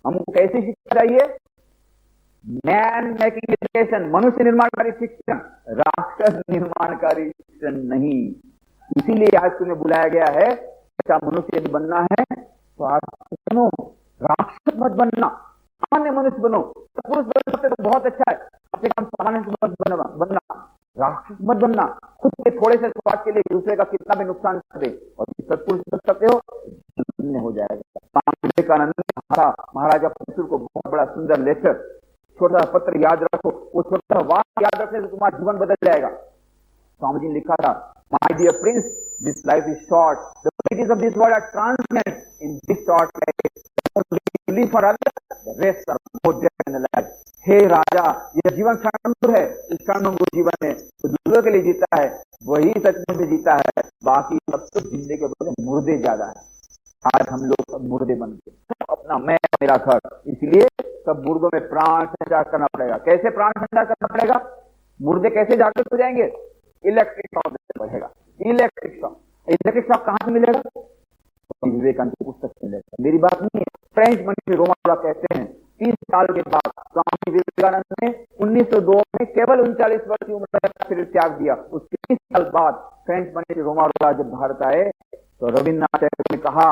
हमको कैसी शिक्षा चाहिए? मैन मेकिंग एजुकेशन, मनुष्य निर्माणकारी शिक्षण, राक्षस निर्माणकारी शिक्षण नहीं। इसीलिए आज तुम्हें बुलाया गया है। अच्छा मनुष्य यदि बनना है तो आप बनो, राक्षस मत बनना, सामान्य मनुष्य बनो। पुरुष बन सकते तो बहुत अच्छा है, अपने काम सामान्य बनना, राक्षस मत बनना। खुद के थोड़े से स्वार्थ के लिए दूसरे का कितना भी नुकसान कर दे, और सत्पुरुष बन सकते हो, हो जाएगा। स्वामी विवेकानंद ने कहा, महाराजा परशुराम को बहुत बड़ा सुंदर लेटर, छोटा सा पत्र याद रखो, वो छोटा वाक्य याद रखने से तुम्हारा जीवन बदल जाएगा। स्वामी जी ने लिखा था, my dear prince, this life is short, the qualities of this world are transient, in this short life live for others, the rest are more there in life. हे राजा, यह जीवन क्षणभंगुर है, इस क्षणभंगुर जीवन में तो दूसरों के लिए जीता है वही सचमुच में जीता है, बाकी सब तो जिंदगी के बदले मुर्दे ज्यादा है। आज हम लोग सब मुर्दे बन गए, सब अपना मैं मेरा घर। इसलिए सब मुर्दों में प्राण संचार करना पड़ेगा। कैसे प्राण संचार करना पड़ेगा? मुर्दे कैसे जागृत हो जाएंगे? इलेक्ट्रिक शॉक देना पड़ेगा। इलेक्ट्रिक शॉक कहां से मिलेगा? विवेकानंद की पुस्तक से मिलेगा। मेरी बात नहीं है, फ्रेंच मनुष्य रोमारोला कहते हैं 30 साल के बाद स्वामी विवेकानंद ने 1902 में केवल 39 वर्ष की उम्र में फिर त्याग दिया। उसके 30 साल बाद फ्रेंच मनुष्य रोमारोला जब भारत आए तो रविन्द्रनाथ टैगोर ने कहा,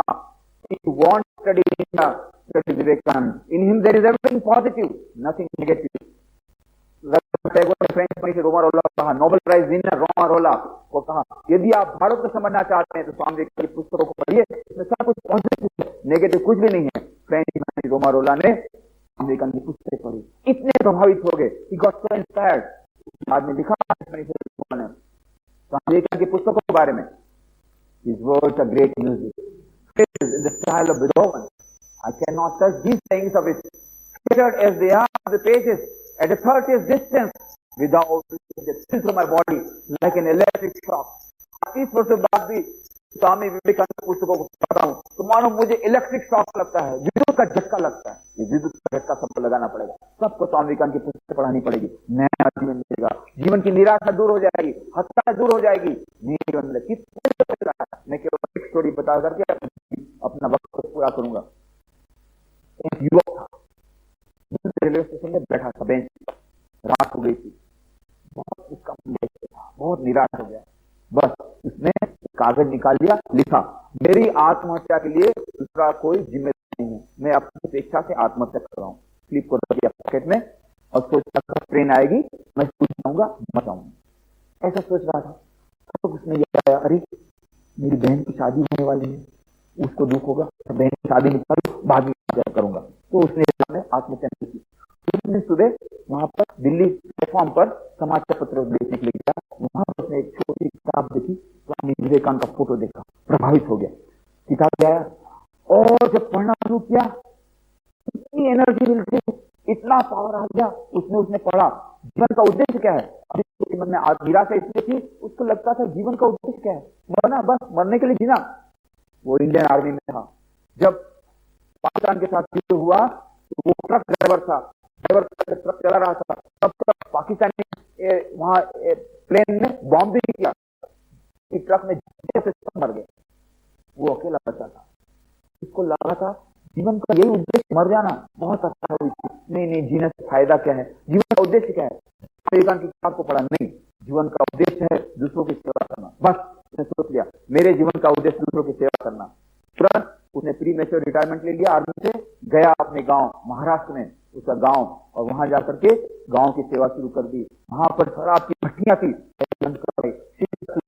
"If you want to study India, study Vivekananda. In him there is everything positive, nothing negative." Tagore ने फ्रेंच मनुष्य रोमारोला को कहा, नोबेल प्राइज विनर रोमारोला को कहा, यदि आप भारत को समझना चाहते हैं तो स्वामी विवेकानंद की पुस्तकों को पढ़िए, इसमें सब कुछ पॉजिटिव है, नेगेटिव कुछ भी नहीं है। फ्रेंच मनुष्य रोमारोला ने स्वामी विवेकानंद की पुस्तकें पढ़ी, इतने प्रभावित हो गए, he got so inspired। बाद में लिखा स्वामी विवेकानंद की पुस्तकों के बारे में, his words are great music, in the style of Beethoven. I cannot touch these things of it, scattered as they are on the pages at a 30th distance, without the thrill of my body like an electric shock। 30 वर्षों बाद भी स्वामी विवेकानंद पुस्तकों को पढ़ता हूँ तो मानो मुझे इलेक्ट्रिक शॉक लगता है, विद्युत का झटका लगता है। ये विद्युत का झटका सबको लगाना पड़ेगा, सबको स्वामी विवेकानंद की पुस्तक पढ़ानी पड़ेगी। नया जीवन मिलेगा, जीवन की निराशा दूर हो जाएगी, हताशा दूर हो जाएगी, नया जीवन मिलेगा। कितने मैं केवल एक स्टोरी बता करके अपना वक्त पूरा करूंगा। एक युवक था, रेलवे स्टेशन में बैठा था, बेंच, रात हो गई थी, बहुत उसका बहुत निराश हो गया। बस उसने कागज निकाल लिया, लिखा, मेरी आत्महत्या के लिए दूसरा कोई जिम्मेदार नहीं है, मैं अपनी स्वेच्छा से आत्महत्या कर रहा हूँ। स्लिप को रख दिया पॉकेट में और सोचा ट्रेन आएगी, मैं स्कूल जाऊंगा, मर जाऊंगा, ऐसा सोच रहा था। तो उसने ये आया, अरे मेरी बहन की शादी होने वाली है, उसको दुख होगा, बहन की शादी निकाल बाद में करूंगा। तो उसने आत्महत्या नहीं की। उसने सुबह वहां पर दिल्ली प्लेटफॉर्म पर समाचार पत्र देखने के लिए गया, वहां पर उसने एक छोटी किताब देखी, स्वामी विवेकानंद का फोटो देखा, प्रभावित हो गया, किताब गया और जब पढ़ना शुरू किया इतनी एनर्जी मिलती, इतना पावर आ गया। उसने पढ़ा जीवन का उद्देश्य क्या है। अभी मन में निराशा इसलिए थी, उसको लगता था जीवन का उद्देश्य क्या है, मरना, बस मरने के लिए जीना। वो इंडियन आर्मी में था, जब पाकिस्तान के साथ युद्ध हुआ तो वो ट्रक ड्राइवर था, ड्राइवर ट्रक चला रहा था, तब तक पाकिस्तानी वहां प्लेन ने बॉम्बिंग किया, ट्रक में से मर गए, वो अकेला बचा था। इसको लगा था जीवन का यही उद्देश्य, मर जाना बहुत अच्छा है। नहीं, जीने से फायदा क्या है, जीवन का उद्देश्य क्या है? विवेकानंद की किताब को पढ़ा, नहीं, जीवन का उद्देश्य है दूसरों की सेवा करना। बस उसने सोच लिया मेरे जीवन का उद्देश्य दूसरों की सेवा करना। तुरंत उसने प्री मेच्योर रिटायरमेंट ले लिया आर्मी से, गया अपने गांव महाराष्ट्र में, उसका गांव, और वहां जाकर के गांव की सेवा शुरू कर दी। वहां पर शराब की भट्टियां थी,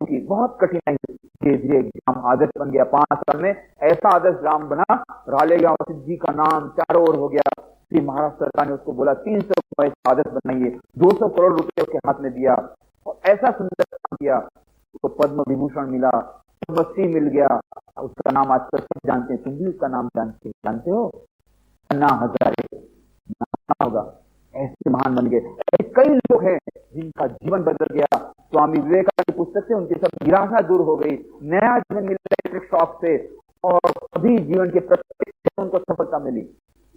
की बहुत कठिनाई, धीरे धीरे ग्राम आदर्श बन गया। 5 साल में ऐसा आदर्श ग्राम बना, रालेगांव जी का नाम चारों ओर हो गया। फिर महाराष्ट्र सरकार ने उसको बोला 300 आदर्श बनाइए, 200 करोड़ रुपए उसके हाथ में दिया, और ऐसा सुंदर काम किया, उसको पद्म विभूषण मिला, पद्मश्री मिल गया। उसका नाम आजकल सब जानते हैं, तुम भी उसका नाम जानते हो, अन्ना हजारे होगा। ऐसे महान बन गए। ऐसे कई लोग हैं जिनका जीवन बदल गया स्वामी विवेकानंद की पुस्तक से। उनकी सब निराशा दूर हो गई, नया जीवन मिल गया इलेक्ट्रिक शॉक से, और सभी जीवन के प्रत्येक उनको सफलता मिली।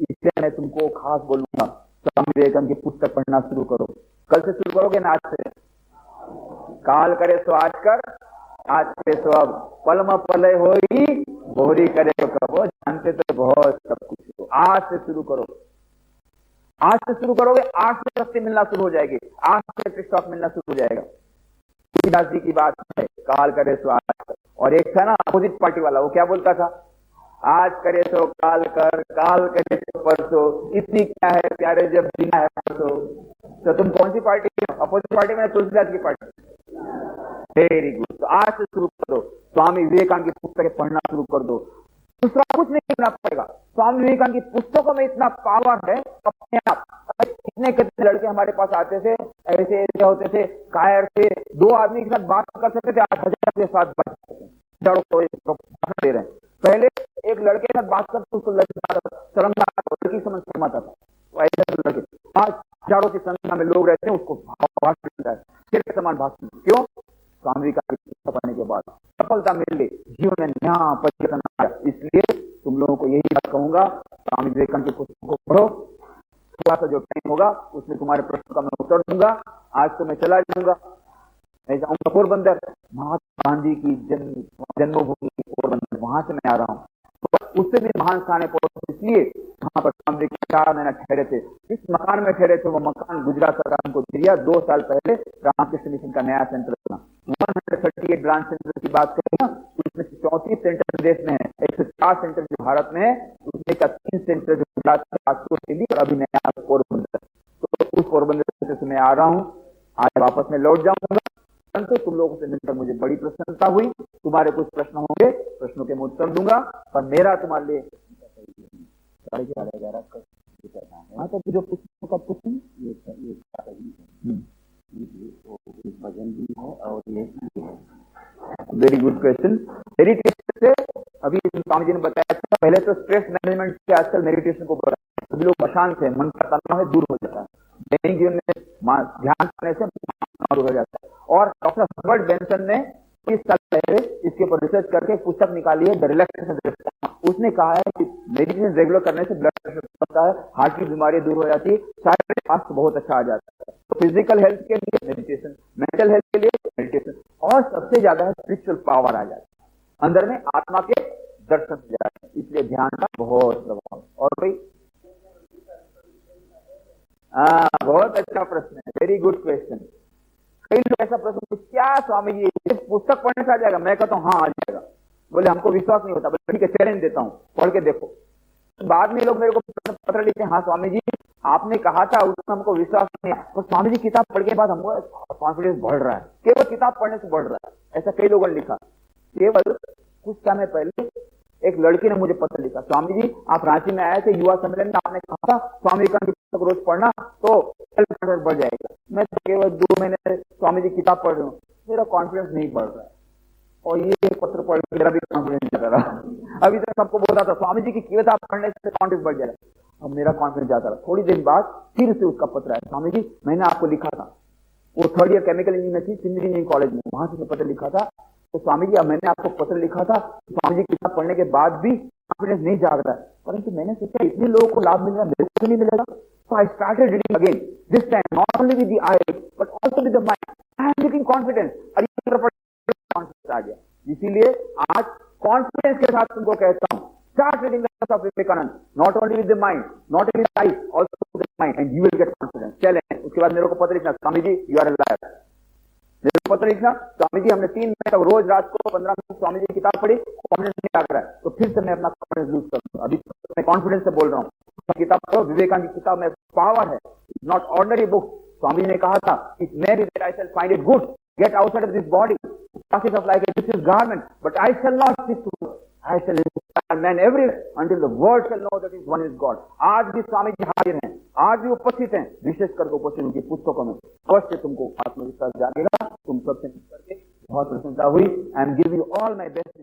इसलिए मैं तुमको खास बोलूंगा, स्वामी विवेकानंद की पुस्तक पढ़ना शुरू करो। कल से शुरू करोगे ना, आज से? काल करे सो आज कर, आज करे सो अब, पलम पलय होई बोहरी करे तो कब। जानते तो बहुत सब कुछ हो, आज से शुरू करो। आज से शुरू करोगे, आज से रस्ते मिलना शुरू हो जाएगी, आज से इलेक्ट्रिक शॉक मिलना शुरू हो जाएगा। तुलसीदास जी की बात है, काल करे सो आज कर। और एक था ना अपोजिट पार्टी वाला, वो क्या बोलता था? आज करे सो काल कर, काल करे सो परसों, इतनी क्या है प्यारे जब जीना है परसों। तो तुम कौन सी पार्टी हो? अपोजिट पार्टी में, तुलसीदास की पार्टी? Very good. तो आज से शुरू कर दो, स्वामी विवेकानंद की पुस्तकें पढ़ना शुरू कर दो। दूसरा कुछ नहीं करना पड़ेगा। स्वामी विवेकानंद की पुस्तकों में इतना पावर है, अपने आप। इतने कितने लड़के हमारे पास आते थे, ऐसे होते थे, कायर थे, 2 आदमी के साथ बात कर सकते थे, 8,000 के साथ बात दे रहे हैं। पहले एक लड़के के साथ बात करते उसको लड़की समझ आता था, ऐसे लड़के 5,000 की संख्या में लोग रहते हैं, उसको भाषण मिलता है, सिर्फ समान भाषण। क्यों? स्वामी का पढ़ने के बाद सफलता मिल गई, जीवन में नया परिवर्तन आया। इसलिए तुम लोगों को यही बात कहूंगा, स्वामी विवेकानंद की पुस्तक को पढ़ो। थोड़ा सा जो टाइम होगा उसमें तुम्हारे प्रश्न का मैं उत्तर दूंगा। आज तो मैं चला जाऊंगा, मैं जाऊंगा पोरबंदर, महात्मा गांधी की जन्मभूमि पोरबंदर, वहां से मैं आ रहा हूँ। तो उससे भी महान स्थान है पोरबंदर, इसलिए वहां पर स्वामी 4 महीना ठहरे थे। इस मकान में ठहरे थे, वो मकान गुजरात सरकार को दिया 2 साल पहले। रामकृष्ण मिशन का नया सेंटर बना, 138 ब्रांच सेंटर की बात करें ना, उसमें 34 सेंटर देश में है, 104 सेंटर जो भारत में है, उसमें का 3 सेंटर जो गुजरात दिल्ली और अभी नया पोरबंदर। तो उस पोरबंदर से मैं आ रहा हूँ, आज वापस में लौट जाऊंगा। परंतु तुम लोगों से मिलकर मुझे बड़ी प्रसन्नता हुई। तुम्हारे कुछ प्रश्न होंगे, प्रश्नों के मैं उत्तर दूंगा। और मेरा तुम्हारे लिए 11:30 का हाँ, तो जो पुस्तकों का पुस्तक भजन भी है और ये वेरी गुड क्वेश्चन। मेडिटेशन से अभी स्वामी जी ने बताया था, पहले तो स्ट्रेस मैनेजमेंट से आजकल मेडिटेशन को बढ़ा, सभी लोग अशांत है, मन का तनाव है, दूर हो जाता है। दैनिक जीवन में ध्यान करने से दूर हो जाता है। और डॉक्टर हर्बर्ट बेंसन ने 30 साल पहले इसके ऊपर रिसर्च करके पुस्तक निकाली है, द रिलैक्सेशन। उसने कहा है कि मेडिटेशन रेगुलर करने से ब्लड प्रेशर बढ़ता है, हार्ट की बीमारी दूर हो जाती है, शारीरिक स्वास्थ्य बहुत अच्छा आ जाता है। तो फिजिकल हेल्थ के लिए मेडिटेशन, मेंटल हेल्थ के लिए मेडिटेशन, और सबसे ज्यादा है स्पिरिचुअल पावर आ जाती है, अंदर में आत्मा के दर्शन हो जाते हैं। इसलिए ध्यान का बहुत प्रभाव। और कोई? बहुत अच्छा प्रश्न है, वेरी गुड क्वेश्चन। कई लोग ऐसा प्रश्न, क्या स्वामी जी पुस्तक पढ़ने से आ जाएगा? मैं कहता हूँ हाँ आ जाएगा। बोले हमको विश्वास नहीं होता, बोले ठीक है चैलेंज देता हूँ, पढ़ के देखो। बाद में लोग मेरे को पत्र लिखते हैं, हाँ स्वामी जी आपने कहा था, उसमें हमको विश्वास नहीं है, तो स्वामी जी किताब पढ़ के बाद हमको कॉन्फिडेंस बढ़ रहा है, केवल किताब पढ़ने से बढ़ रहा है। ऐसा कई लोगों ने लिखा। केवल कुछ समय पहले एक लड़की ने मुझे पत्र लिखा, स्वामी जी आप रांची में आए थे, युवा सम्मेलन में आपने कहा था स्वामी का पुस्तक रोज पढ़ना तो सेल्फ कॉन्फिडेंस बढ़ जाएगा। मैं तो केवल 2 महीने स्वामी जी किताब पढ़ रहा हूँ, मेरा कॉन्फिडेंस नहीं बढ़ रहा है। और ये पत्र पढ़ के मेरा भी कॉन्फिडेंस जाता रहा। अभी तक सबको बोलता था स्वामी जी की किताब पढ़ने से कॉन्फिडेंस बढ़ जाएगा, अब मेरा कॉन्फिडेंस जाता रहा। थोड़ी देर बाद फिर से उसका पत्र आया, स्वामी जी मैंने आपको लिखा था, वो 3rd ईयर केमिकल इंजीनियर थी सिंध इंजीनियरिंग कॉलेज में, वहां से पत्र लिखा था, तो स्वामी जी अब मैंने आपको पत्र लिखा था, स्वामी जी किताब पढ़ने के बाद भी कॉन्फिडेंस नहीं जाग रहा है। परंतु मैंने सोचा इतने लोगों को लाभ मिल रहा है, मेरे को नहीं मिलेगा। So I started reading again. This time, not only with the eyes, but also with the mind. I am getting confidence. और ये मेरा confidence आ गया. इसीलिए आज confidence के साथ तुमको कहता हूँ. Start reading the works of Vivekanand. Not only with the mind, not only with the eyes, also with the mind, and you will get confidence. चलें. उसके बाद मेरे को पत्र लिखना. Swami ji, you are a liar. मेरे को पत्र लिखना. स्वामी जी, हमने 3 महीने तक रोज रात को 15 मिनट स्वामी जी की किताब पढ़ी. कॉन्फिडेंस नहीं आ रहा है. तो फिर से मैं अपना कॉन्फिडेंस लूज करूंगा. अभी मैं कॉन्फिडेंस से बोल रहा हूँ. किताब पढ़ो. विवेकानंद की किताब में पावर है. Not ordinary book. Swami ji ने कहा था, it may be that I shall find it good, get outside of this body, practice of like a diseased garment, but I shall not cease to work. I shall inspire men everywhere until the world shall know that is one is God. आज भी स्वामी जी हाजिर हैं, आज भी उपस्थित हैं, विशेष करके उपस्थित उनकी पुस्तकों में अवश्य तुमको आत्मविश्वास जागेगा. तुम सबसे करके बहुत प्रसन्नता हुई. I am giving you all my best.